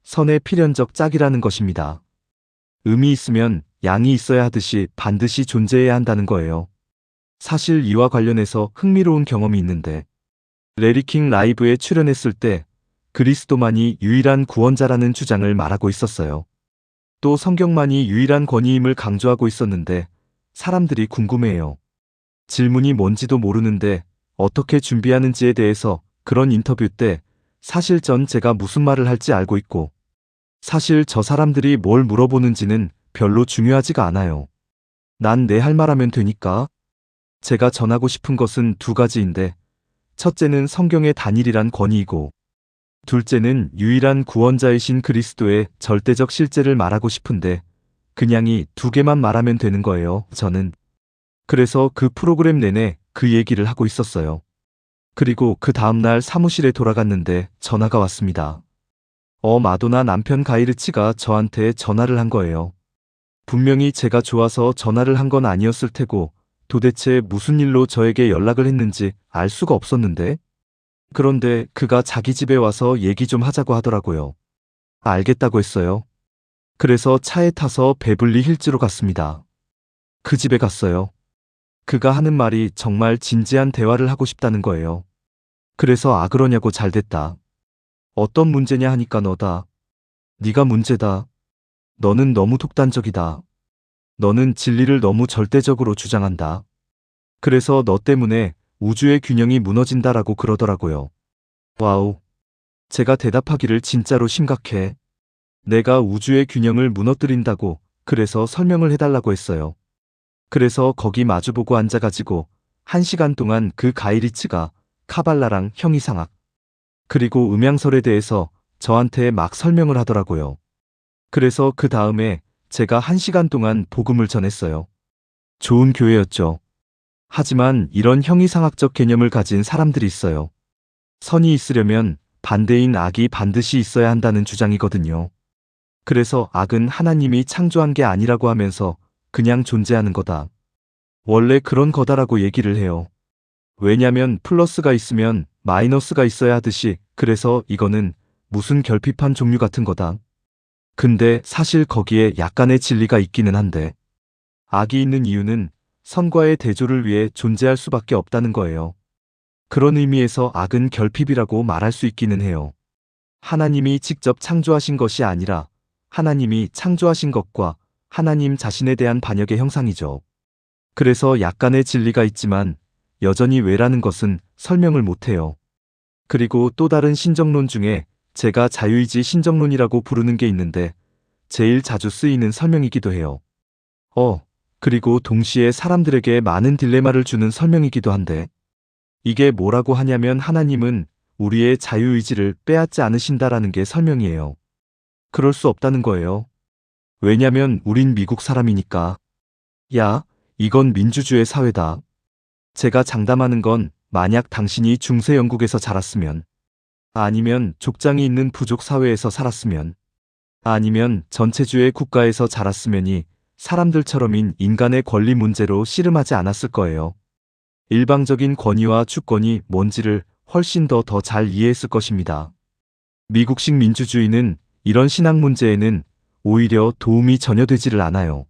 선의 필연적 짝이라는 것입니다. 음이 있으면 양이 있어야 하듯이 반드시 존재해야 한다는 거예요. 사실 이와 관련해서 흥미로운 경험이 있는데, 레리킹 라이브에 출연했을 때 그리스도만이 유일한 구원자라는 주장을 말하고 있었어요. 또 성경만이 유일한 권위임을 강조하고 있었는데 사람들이 궁금해해요. 질문이 뭔지도 모르는데 어떻게 준비하는지에 대해서 그런 인터뷰 때 사실 전 제가 무슨 말을 할지 알고 있고, 사실 저 사람들이 뭘 물어보는지는 별로 중요하지가 않아요. 난 내 할 말하면 되니까. 제가 전하고 싶은 것은 두 가지인데, 첫째는 성경의 단일이란 권위이고, 둘째는 유일한 구원자이신 그리스도의 절대적 실제를 말하고 싶은데, 그냥 이 두 개만 말하면 되는 거예요, 저는. 그래서 그 프로그램 내내 그 얘기를 하고 있었어요. 그리고 그 다음날 사무실에 돌아갔는데 전화가 왔습니다. 마도나 남편 가이르치가 저한테 전화를 한 거예요. 분명히 제가 좋아서 전화를 한 건 아니었을 테고, 도대체 무슨 일로 저에게 연락을 했는지 알 수가 없었는데, 그런데 그가 자기 집에 와서 얘기 좀 하자고 하더라고요. 알겠다고 했어요. 그래서 차에 타서 베블리 힐즈로 갔습니다. 그 집에 갔어요. 그가 하는 말이 정말 진지한 대화를 하고 싶다는 거예요. 그래서 그러냐고. 잘됐다. 어떤 문제냐 하니까 너다. 네가 문제다. 너는 너무 독단적이다. 너는 진리를 너무 절대적으로 주장한다. 그래서 너 때문에 우주의 균형이 무너진다라고 그러더라고요. 와우. 제가 대답하기를 진짜로 심각해. 내가 우주의 균형을 무너뜨린다고 그래서 설명을 해달라고 했어요. 그래서 거기 마주보고 앉아가지고 1시간 동안 그 가이리츠가 카발라랑 형이상학 그리고 음양설에 대해서 저한테 막 설명을 하더라고요. 그래서 그 다음에 제가 1시간 동안 복음을 전했어요. 좋은 교회였죠. 하지만 이런 형이상학적 개념을 가진 사람들이 있어요. 선이 있으려면 반대인 악이 반드시 있어야 한다는 주장이거든요. 그래서 악은 하나님이 창조한 게 아니라고 하면서 그냥 존재하는 거다. 원래 그런 거다라고 얘기를 해요. 왜냐면 플러스가 있으면 마이너스가 있어야 하듯이 그래서 이거는 무슨 결핍한 종류 같은 거다. 근데 사실 거기에 약간의 진리가 있기는 한데 악이 있는 이유는 선과의 대조를 위해 존재할 수밖에 없다는 거예요. 그런 의미에서 악은 결핍이라고 말할 수 있기는 해요. 하나님이 직접 창조하신 것이 아니라 하나님이 창조하신 것과 하나님 자신에 대한 반역의 형상이죠. 그래서 약간의 진리가 있지만 여전히 왜라는 것은 설명을 못해요. 그리고 또 다른 신정론 중에 제가 자유의지 신정론이라고 부르는 게 있는데 제일 자주 쓰이는 설명이기도 해요. 그리고 동시에 사람들에게 많은 딜레마를 주는 설명이기도 한데 이게 뭐라고 하냐면 하나님은 우리의 자유의지를 빼앗지 않으신다라는 게 설명이에요. 그럴 수 없다는 거예요. 왜냐면 우린 미국 사람이니까. 야, 이건 민주주의 사회다. 제가 장담하는 건 만약 당신이 중세 영국에서 자랐으면 아니면 족장이 있는 부족 사회에서 살았으면 아니면 전체주의 국가에서 자랐으면이 사람들처럼인 인간의 권리 문제로 씨름하지 않았을 거예요. 일방적인 권위와 주권이 뭔지를 훨씬 더 잘 이해했을 것입니다. 미국식 민주주의는 이런 신앙 문제에는 오히려 도움이 전혀 되지를 않아요.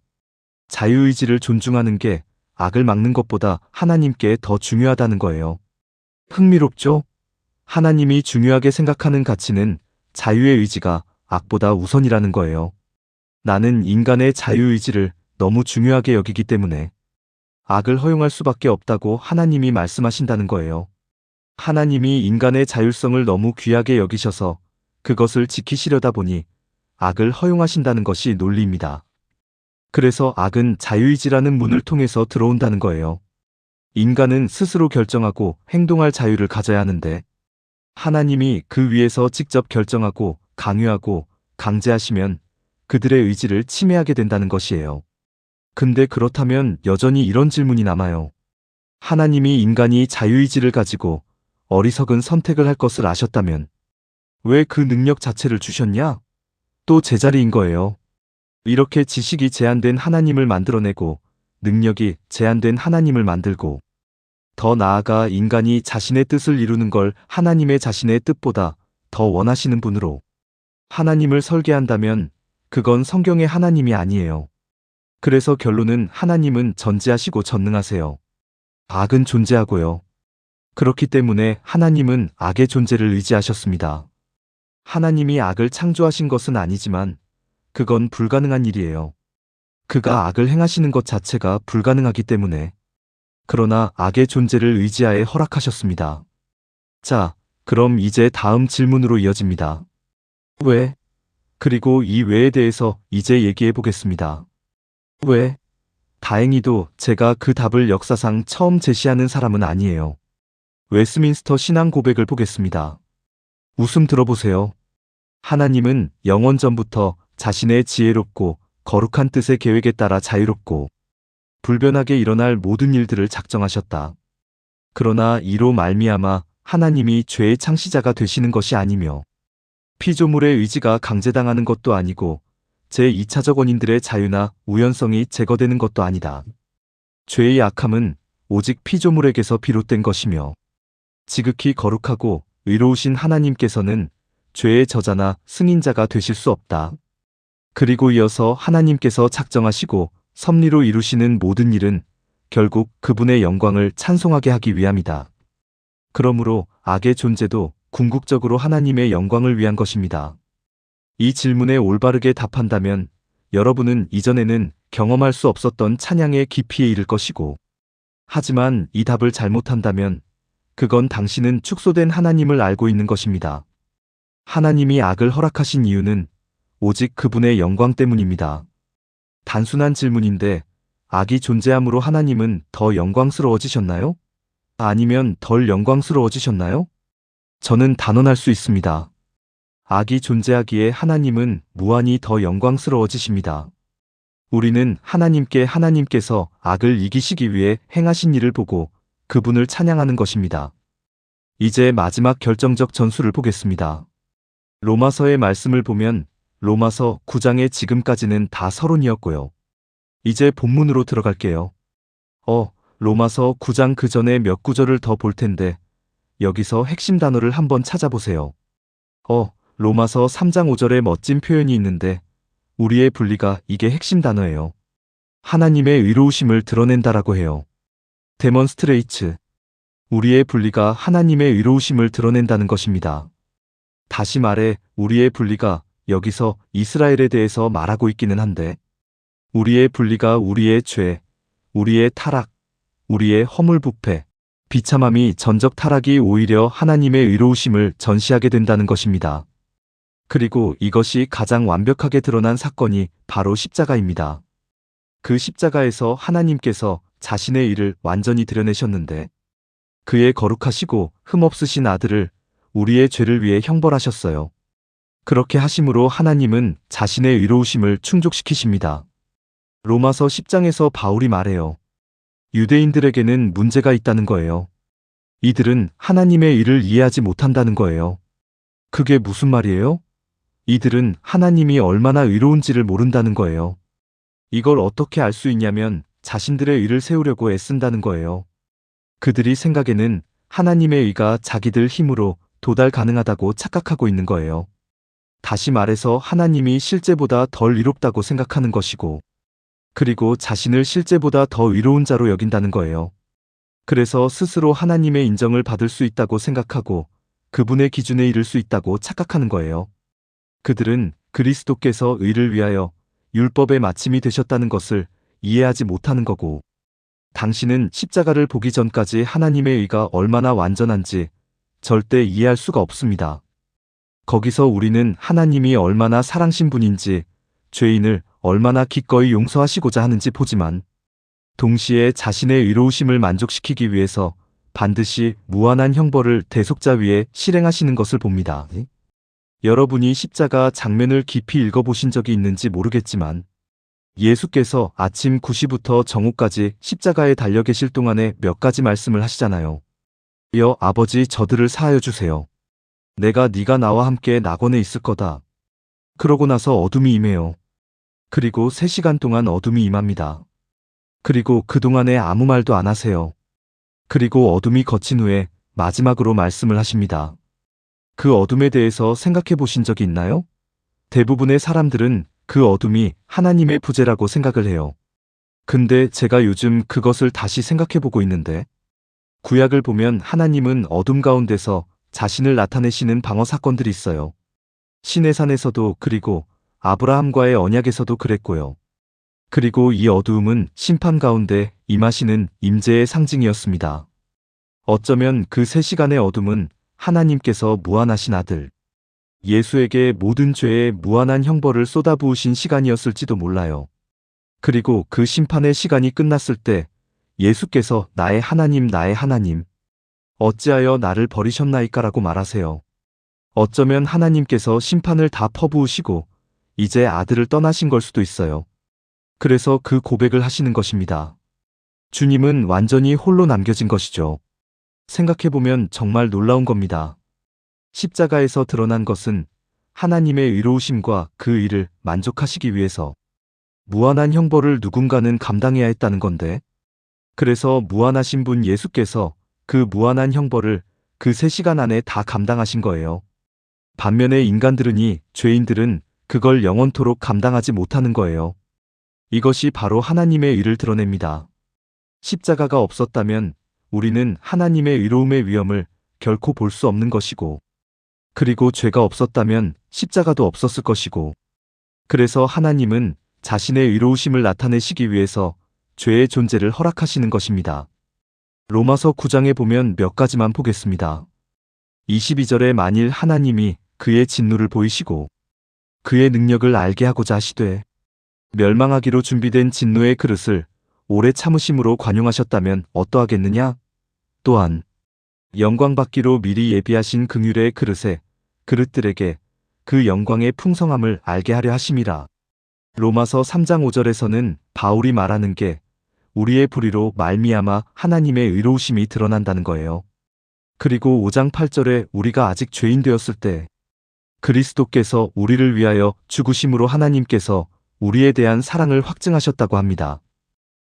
자유의지를 존중하는 게 악을 막는 것보다 하나님께 더 중요하다는 거예요. 흥미롭죠? 하나님이 중요하게 생각하는 가치는 자유의 의지가 악보다 우선이라는 거예요. 나는 인간의 자유의지를 너무 중요하게 여기기 때문에 악을 허용할 수밖에 없다고 하나님이 말씀하신다는 거예요. 하나님이 인간의 자율성을 너무 귀하게 여기셔서 그것을 지키시려다 보니 악을 허용하신다는 것이 논리입니다. 그래서 악은 자유의지라는 문을 통해서 들어온다는 거예요. 인간은 스스로 결정하고 행동할 자유를 가져야 하는데 하나님이 그 위에서 직접 결정하고 강요하고 강제하시면 그들의 의지를 침해하게 된다는 것이에요. 근데 그렇다면 여전히 이런 질문이 남아요. 하나님이 인간이 자유의지를 가지고 어리석은 선택을 할 것을 아셨다면 왜 그 능력 자체를 주셨냐? 또 제자리인 거예요. 이렇게 지식이 제한된 하나님을 만들어내고 능력이 제한된 하나님을 만들고 더 나아가 인간이 자신의 뜻을 이루는 걸 하나님의 자신의 뜻보다 더 원하시는 분으로 하나님을 설계한다면 그건 성경의 하나님이 아니에요. 그래서 결론은 하나님은 전지하시고 전능하세요. 악은 존재하고요. 그렇기 때문에 하나님은 악의 존재를 의지하셨습니다. 하나님이 악을 창조하신 것은 아니지만 그건 불가능한 일이에요. 그가 악을 행하시는 것 자체가 불가능하기 때문에. 그러나 악의 존재를 의지하에 허락하셨습니다. 자, 그럼 이제 다음 질문으로 이어집니다. 왜? 그리고 이 왜에 대해서 이제 얘기해 보겠습니다. 왜? 다행히도 제가 그 답을 역사상 처음 제시하는 사람은 아니에요. 웨스민스터 신앙 고백을 보겠습니다. 웃음 들어보세요. 하나님은 영원 전부터 자신의 지혜롭고 거룩한 뜻의 계획에 따라 자유롭고 불변하게 일어날 모든 일들을 작정하셨다. 그러나 이로 말미암아 하나님이 죄의 창시자가 되시는 것이 아니며 피조물의 의지가 강제당하는 것도 아니고 제2차적 원인들의 자유나 우연성이 제거되는 것도 아니다. 죄의 악함은 오직 피조물에게서 비롯된 것이며 지극히 거룩하고 의로우신 하나님께서는 죄의 저자나 승인자가 되실 수 없다. 그리고 이어서 하나님께서 작정하시고 섭리로 이루시는 모든 일은 결국 그분의 영광을 찬송하게 하기 위함이다. 그러므로 악의 존재도 궁극적으로 하나님의 영광을 위한 것입니다. 이 질문에 올바르게 답한다면 여러분은 이전에는 경험할 수 없었던 찬양의 깊이에 이를 것이고, 하지만 이 답을 잘못한다면 그건 당신은 축소된 하나님을 알고 있는 것입니다. 하나님이 악을 허락하신 이유는 오직 그분의 영광 때문입니다. 단순한 질문인데 악이 존재함으로 하나님은 더 영광스러워지셨나요? 아니면 덜 영광스러워지셨나요? 저는 단언할 수 있습니다. 악이 존재하기에 하나님은 무한히 더 영광스러워지십니다. 우리는 하나님께서 악을 이기시기 위해 행하신 일을 보고 그분을 찬양하는 것입니다. 이제 마지막 결정적 전술을 보겠습니다. 로마서의 말씀을 보면 로마서 9장의 지금까지는 다 서론이었고요. 이제 본문으로 들어갈게요. 로마서 9장 그 전에 몇 구절을 더 볼 텐데 여기서 핵심 단어를 한번 찾아보세요. 로마서 3장 5절에 멋진 표현이 있는데 우리의 분리가 이게 핵심 단어예요. 하나님의 의로우심을 드러낸다라고 해요. 데몬스트레이츠. 우리의 분리가 하나님의 의로우심을 드러낸다는 것입니다. 다시 말해 우리의 분리가 여기서 이스라엘에 대해서 말하고 있기는 한데 우리의 분리가 우리의 죄, 우리의 타락, 우리의 허물부패, 비참함이 전적 타락이 오히려 하나님의 의로우심을 전시하게 된다는 것입니다. 그리고 이것이 가장 완벽하게 드러난 사건이 바로 십자가입니다. 그 십자가에서 하나님께서 자신의 일을 완전히 드러내셨는데 그의 거룩하시고 흠없으신 아들을 우리의 죄를 위해 형벌하셨어요. 그렇게 하심으로 하나님은 자신의 의로우심을 충족시키십니다. 로마서 10장에서 바울이 말해요. 유대인들에게는 문제가 있다는 거예요. 이들은 하나님의 일을 이해하지 못한다는 거예요. 그게 무슨 말이에요? 이들은 하나님이 얼마나 의로운지를 모른다는 거예요. 이걸 어떻게 알 수 있냐면 자신들의 의를 세우려고 애쓴다는 거예요. 그들이 생각에는 하나님의 의가 자기들 힘으로 도달 가능하다고 착각하고 있는 거예요. 다시 말해서 하나님이 실제보다 덜 의롭다고 생각하는 것이고 그리고 자신을 실제보다 더 의로운 자로 여긴다는 거예요. 그래서 스스로 하나님의 인정을 받을 수 있다고 생각하고 그분의 기준에 이를 수 있다고 착각하는 거예요. 그들은 그리스도께서 의를 위하여 율법의 마침이 되셨다는 것을 이해하지 못하는 거고 당신은 십자가를 보기 전까지 하나님의 의가 얼마나 완전한지 절대 이해할 수가 없습니다. 거기서 우리는 하나님이 얼마나 사랑신 분인지 죄인을 얼마나 기꺼이 용서하시고자 하는지 보지만 동시에 자신의 의로우심을 만족시키기 위해서 반드시 무한한 형벌을 대속자 위에 실행하시는 것을 봅니다. 여러분이 십자가 장면을 깊이 읽어보신 적이 있는지 모르겠지만 예수께서 아침 9시부터 정오까지 십자가에 달려 계실 동안에 몇 가지 말씀을 하시잖아요. 아버지 저들을 사하여 주세요. 내가 네가 나와 함께 낙원에 있을 거다. 그러고 나서 어둠이 임해요. 그리고 3시간 동안 어둠이 임합니다. 그리고 그동안에 아무 말도 안 하세요. 그리고 어둠이 거친 후에 마지막으로 말씀을 하십니다. 그 어둠에 대해서 생각해 보신 적이 있나요? 대부분의 사람들은 그 어둠이 하나님의 부재라고 생각을 해요. 근데 제가 요즘 그것을 다시 생각해 보고 있는데 구약을 보면 하나님은 어둠 가운데서 자신을 나타내시는 방어 사건들이 있어요. 시내산에서도 그리고 아브라함과의 언약에서도 그랬고요. 그리고 이 어두움은 심판 가운데 임하시는 임재의 상징이었습니다. 어쩌면 그 3시간의 어둠은 하나님께서 무한하신 아들 예수에게 모든 죄의 무한한 형벌을 쏟아부으신 시간이었을지도 몰라요. 그리고 그 심판의 시간이 끝났을 때 예수께서 나의 하나님 어찌하여 나를 버리셨나이까라고 말하세요. 어쩌면 하나님께서 심판을 다 퍼부으시고 이제 아들을 떠나신 걸 수도 있어요. 그래서 그 고백을 하시는 것입니다. 주님은 완전히 홀로 남겨진 것이죠. 생각해보면 정말 놀라운 겁니다. 십자가에서 드러난 것은 하나님의 의로우심과 그 일을 만족하시기 위해서 무한한 형벌을 누군가는 감당해야 했다는 건데 그래서 무한하신 분 예수께서 그 무한한 형벌을 그 3시간 안에 다 감당하신 거예요. 반면에 인간들은이 죄인들은 그걸 영원토록 감당하지 못하는 거예요. 이것이 바로 하나님의 의를 드러냅니다. 십자가가 없었다면 우리는 하나님의 의로움의 위엄을 결코 볼 수 없는 것이고 그리고 죄가 없었다면 십자가도 없었을 것이고 그래서 하나님은 자신의 의로우심을 나타내시기 위해서 죄의 존재를 허락하시는 것입니다. 로마서 9장에 보면 몇 가지만 보겠습니다. 22절에 만일 하나님이 그의 진노를 보이시고 그의 능력을 알게 하고자 하시되 멸망하기로 준비된 진노의 그릇을 오래 참으심으로 관용하셨다면 어떠하겠느냐? 또한 영광받기로 미리 예비하신 긍휼의 그릇에 그릇들에게 그 영광의 풍성함을 알게 하려 하심이라. 로마서 3장 5절에서는 바울이 말하는 게 우리의 불의로 말미암아 하나님의 의로우심이 드러난다는 거예요. 그리고 5장 8절에 우리가 아직 죄인 되었을 때 그리스도께서 우리를 위하여 죽으심으로 하나님께서 우리에 대한 사랑을 확증하셨다고 합니다.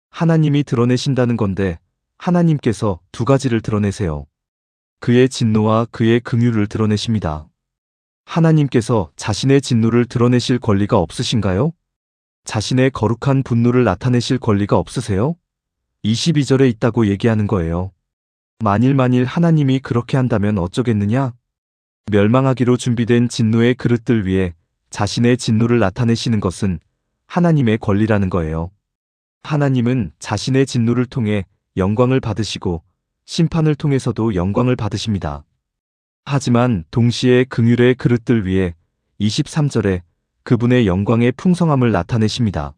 하나님이 드러내신다는 건데 하나님께서 두 가지를 드러내세요. 그의 진노와 그의 긍휼을 드러내십니다. 하나님께서 자신의 진노를 드러내실 권리가 없으신가요? 자신의 거룩한 분노를 나타내실 권리가 없으세요? 22절에 있다고 얘기하는 거예요. 만일 하나님이 그렇게 한다면 어쩌겠느냐? 멸망하기로 준비된 진노의 그릇들 위에 자신의 진노를 나타내시는 것은 하나님의 권리라는 거예요. 하나님은 자신의 진노를 통해 영광을 받으시고 심판을 통해서도 영광을 받으십니다. 하지만 동시에 긍휼의 그릇들 위에 23절에 그분의 영광의 풍성함을 나타내십니다.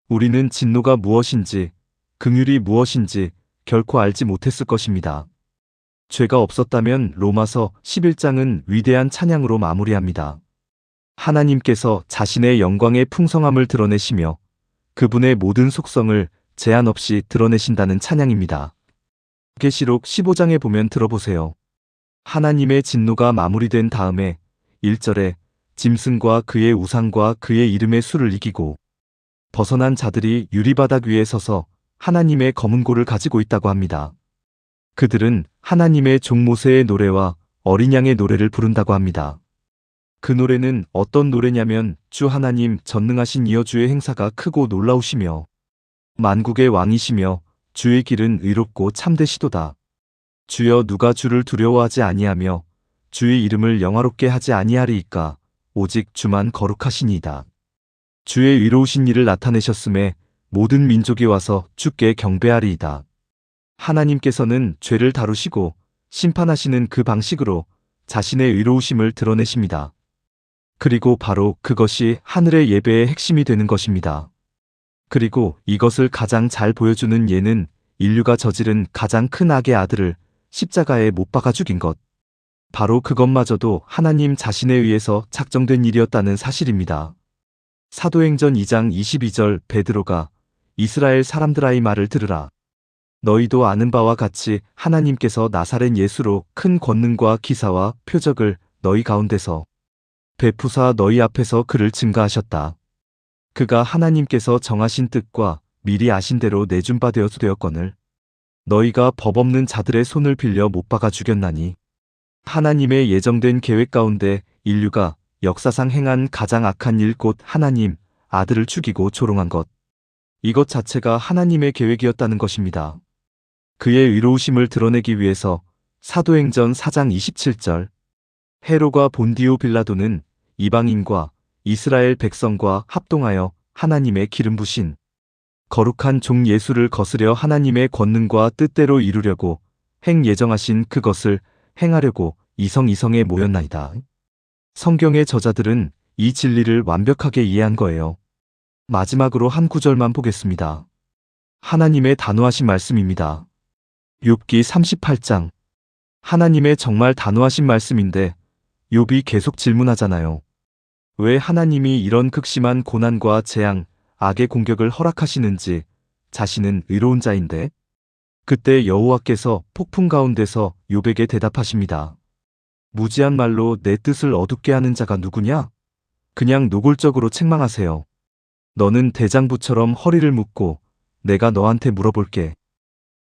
우리는 진노가 무엇인지, 긍휼이 무엇인지 결코 알지 못했을 것입니다. 죄가 없었다면 로마서 11장은 위대한 찬양으로 마무리합니다. 하나님께서 자신의 영광의 풍성함을 드러내시며 그분의 모든 속성을 제한 없이 드러내신다는 찬양입니다. 계시록 15장에 보면 들어보세요. 하나님의 진노가 마무리된 다음에 1절에 짐승과 그의 우상과 그의 이름의 수를 이기고 벗어난 자들이 유리바닥 위에 서서 하나님의 검은 고를 가지고 있다고 합니다. 그들은 하나님의 종 모세의 노래와 어린 양의 노래를 부른다고 합니다. 그 노래는 어떤 노래냐면 주 하나님 전능하신 이여 주의 행사가 크고 놀라우시며 만국의 왕이시며 주의 길은 의롭고 참되시도다. 주여 누가 주를 두려워하지 아니하며 주의 이름을 영화롭게 하지 아니하리이까 오직 주만 거룩하시니이다. 주의 의로우신 일을 나타내셨음에 모든 민족이 와서 주께 경배하리이다. 하나님께서는 죄를 다루시고 심판하시는 그 방식으로 자신의 의로우심을 드러내십니다. 그리고 바로 그것이 하늘의 예배의 핵심이 되는 것입니다. 그리고 이것을 가장 잘 보여주는 예는 인류가 저지른 가장 큰 악의 아들을 십자가에 못 박아 죽인 것. 바로 그것마저도 하나님 자신에 의해서 작정된 일이었다는 사실입니다. 사도행전 2장 22절 베드로가 이스라엘 사람들아 이 말을 들으라. 너희도 아는 바와 같이 하나님께서 나사렛 예수로 큰 권능과 기사와 표적을 너희 가운데서 베푸사 너희 앞에서 그를 증거하셨다. 그가 하나님께서 정하신 뜻과 미리 아신 대로 내준 바 되었거늘 너희가 법 없는 자들의 손을 빌려 못 박아 죽였나니 하나님의 예정된 계획 가운데 인류가 역사상 행한 가장 악한 일 곧 하나님 아들을 죽이고 조롱한 것. 이것 자체가 하나님의 계획이었다는 것입니다. 그의 의로우심을 드러내기 위해서 사도행전 4장 27절 헤롯과 본디오 빌라도는 이방인과 이스라엘 백성과 합동하여 하나님의 기름 부신 거룩한 종 예수를 거스려 하나님의 권능과 뜻대로 이루려고 행 예정하신 그것을 행하려고 이성에 모였나이다. 성경의 저자들은 이 진리를 완벽하게 이해한 거예요. 마지막으로 한 구절만 보겠습니다. 하나님의 단호하신 말씀입니다. 욥기 38장. 하나님의 정말 단호하신 말씀인데 욥이 계속 질문하잖아요. 왜 하나님이 이런 극심한 고난과 재앙, 악의 공격을 허락하시는지 자신은 의로운 자인데 그때 여호와께서 폭풍 가운데서 욥에게 대답하십니다. 무지한 말로 내 뜻을 어둡게 하는 자가 누구냐? 그냥 노골적으로 책망하세요. 너는 대장부처럼 허리를 묶고 내가 너한테 물어볼게.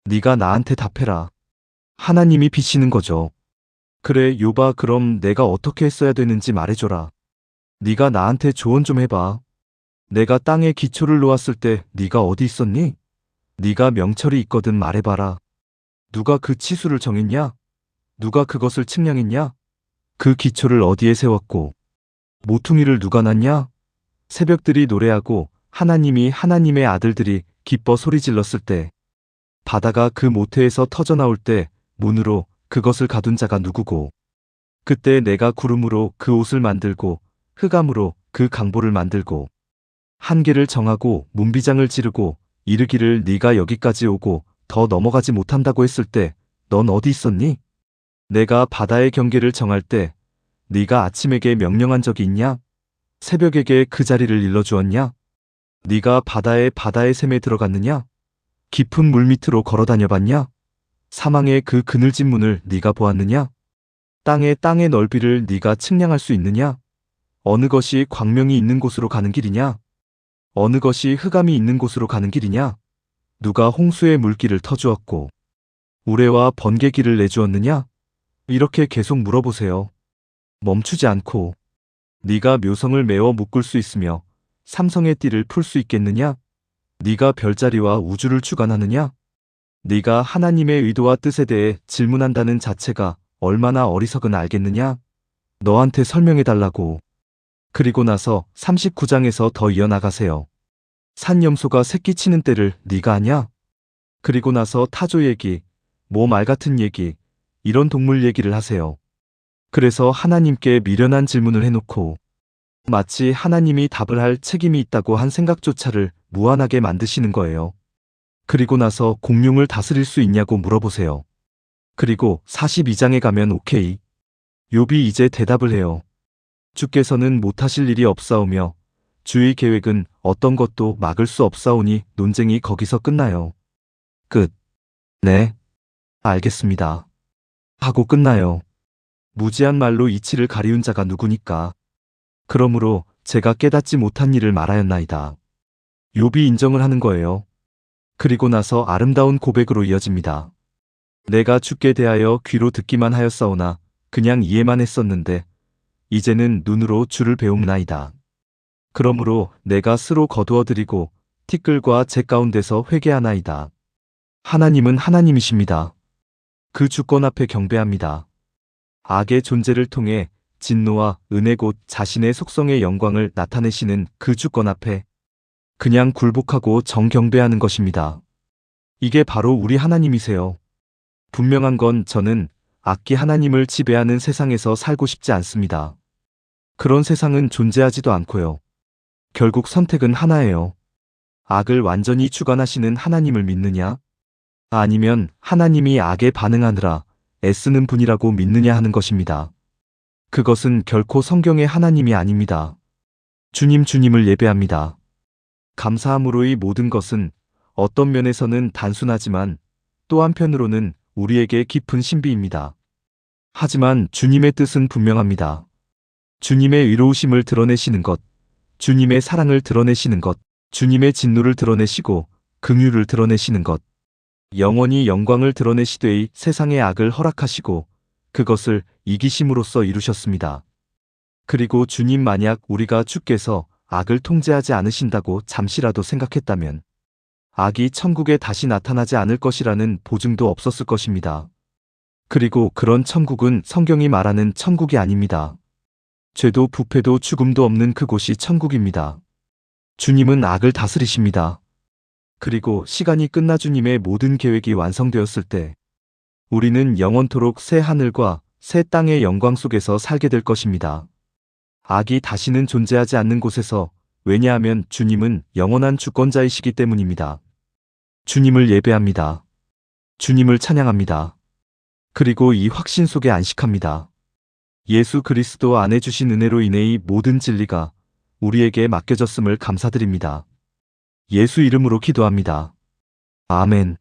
네가 나한테 답해라. 하나님이 비시는 거죠. 그래 욥아 그럼 내가 어떻게 했어야 되는지 말해줘라. 네가 나한테 조언 좀 해봐. 내가 땅에 기초를 놓았을 때 네가 어디 있었니? 네가 명철이 있거든 말해봐라. 누가 그 치수를 정했냐? 누가 그것을 측량했냐? 그 기초를 어디에 세웠고 모퉁이를 누가 놨냐? 새벽들이 노래하고 하나님이 하나님의 아들들이 기뻐 소리질렀을 때 바다가 그 모태에서 터져나올 때 문으로 그것을 가둔 자가 누구고 그때 내가 구름으로 그 옷을 만들고 흑암으로 그 강보를 만들고 한계를 정하고 문비장을 지르고 이르기를 네가 여기까지 오고 더 넘어가지 못한다고 했을 때 넌 어디 있었니? 내가 바다의 경계를 정할 때 네가 아침에게 명령한 적이 있냐? 새벽에게 그 자리를 일러주었냐? 네가 바다의 샘에 들어갔느냐? 깊은 물 밑으로 걸어 다녀봤냐? 사망의 그 그늘진 문을 네가 보았느냐? 땅의 넓이를 네가 측량할 수 있느냐? 어느 것이 광명이 있는 곳으로 가는 길이냐? 어느 것이 흑암이 있는 곳으로 가는 길이냐? 누가 홍수의 물길을 터주었고 우레와 번개길을 내주었느냐? 이렇게 계속 물어보세요. 멈추지 않고. 네가 묘성을 메워 묶을 수 있으며 삼성의 띠를 풀 수 있겠느냐? 네가 별자리와 우주를 주관하느냐? 네가 하나님의 의도와 뜻에 대해 질문한다는 자체가 얼마나 어리석은 알겠느냐? 너한테 설명해달라고. 그리고 나서 39장에서 더 이어나가세요. 산염소가 새끼 치는 때를 네가 아냐? 그리고 나서 타조 얘기, 뭐 말 같은 얘기, 이런 동물 얘기를 하세요. 그래서 하나님께 미련한 질문을 해놓고 마치 하나님이 답을 할 책임이 있다고 한 생각조차를 무한하게 만드시는 거예요. 그리고 나서 공룡을 다스릴 수 있냐고 물어보세요. 그리고 42장에 가면 오케이. 욥이 이제 대답을 해요. 주께서는 못하실 일이 없사오며 주의 계획은 어떤 것도 막을 수 없사오니 논쟁이 거기서 끝나요. 끝. 네. 알겠습니다. 하고 끝나요. 무지한 말로 이치를 가리운 자가 누구니까. 그러므로 제가 깨닫지 못한 일을 말하였나이다. 욥이 인정을 하는 거예요. 그리고 나서 아름다운 고백으로 이어집니다. 내가 주께 대하여 귀로 듣기만 하였사오나 그냥 이해만 했었는데 이제는 눈으로 주를 배움나이다. 그러므로 내가 스로 거두어드리고 티끌과 재 가운데서 회개하나이다. 하나님은 하나님이십니다. 그 주권 앞에 경배합니다. 악의 존재를 통해 진노와 은혜 곧 자신의 속성의 영광을 나타내시는 그 주권 앞에 그냥 굴복하고 정경배하는 것입니다. 이게 바로 우리 하나님이세요. 분명한 건 저는 악기 하나님을 지배하는 세상에서 살고 싶지 않습니다. 그런 세상은 존재하지도 않고요. 결국 선택은 하나예요. 악을 완전히 주관하시는 하나님을 믿느냐? 아니면 하나님이 악에 반응하느라 애쓰는 분이라고 믿느냐 하는 것입니다. 그것은 결코 성경의 하나님이 아닙니다. 주님을 예배합니다. 감사함으로의 모든 것은 어떤 면에서는 단순하지만 또 한편으로는 우리에게 깊은 신비입니다. 하지만 주님의 뜻은 분명합니다. 주님의 의로우심을 드러내시는 것, 주님의 사랑을 드러내시는 것, 주님의 진노를 드러내시고 긍휼을 드러내시는 것, 영원히 영광을 드러내시되 세상의 악을 허락하시고 그것을 이기심으로써 이루셨습니다. 그리고 주님 만약 우리가 주께서 악을 통제하지 않으신다고 잠시라도 생각했다면 악이 천국에 다시 나타나지 않을 것이라는 보증도 없었을 것입니다. 그리고 그런 천국은 성경이 말하는 천국이 아닙니다. 죄도 부패도 죽음도 없는 그곳이 천국입니다. 주님은 악을 다스리십니다. 그리고 시간이 끝나 주님의 모든 계획이 완성되었을 때 우리는 영원토록 새 하늘과 새 땅의 영광 속에서 살게 될 것입니다. 악이 다시는 존재하지 않는 곳에서, 왜냐하면 주님은 영원한 주권자이시기 때문입니다. 주님을 예배합니다. 주님을 찬양합니다. 그리고 이 확신 속에 안식합니다. 예수 그리스도 안에 주신 은혜로 인해 이 모든 진리가 우리에게 맡겨졌음을 감사드립니다. 예수 이름으로 기도합니다. 아멘.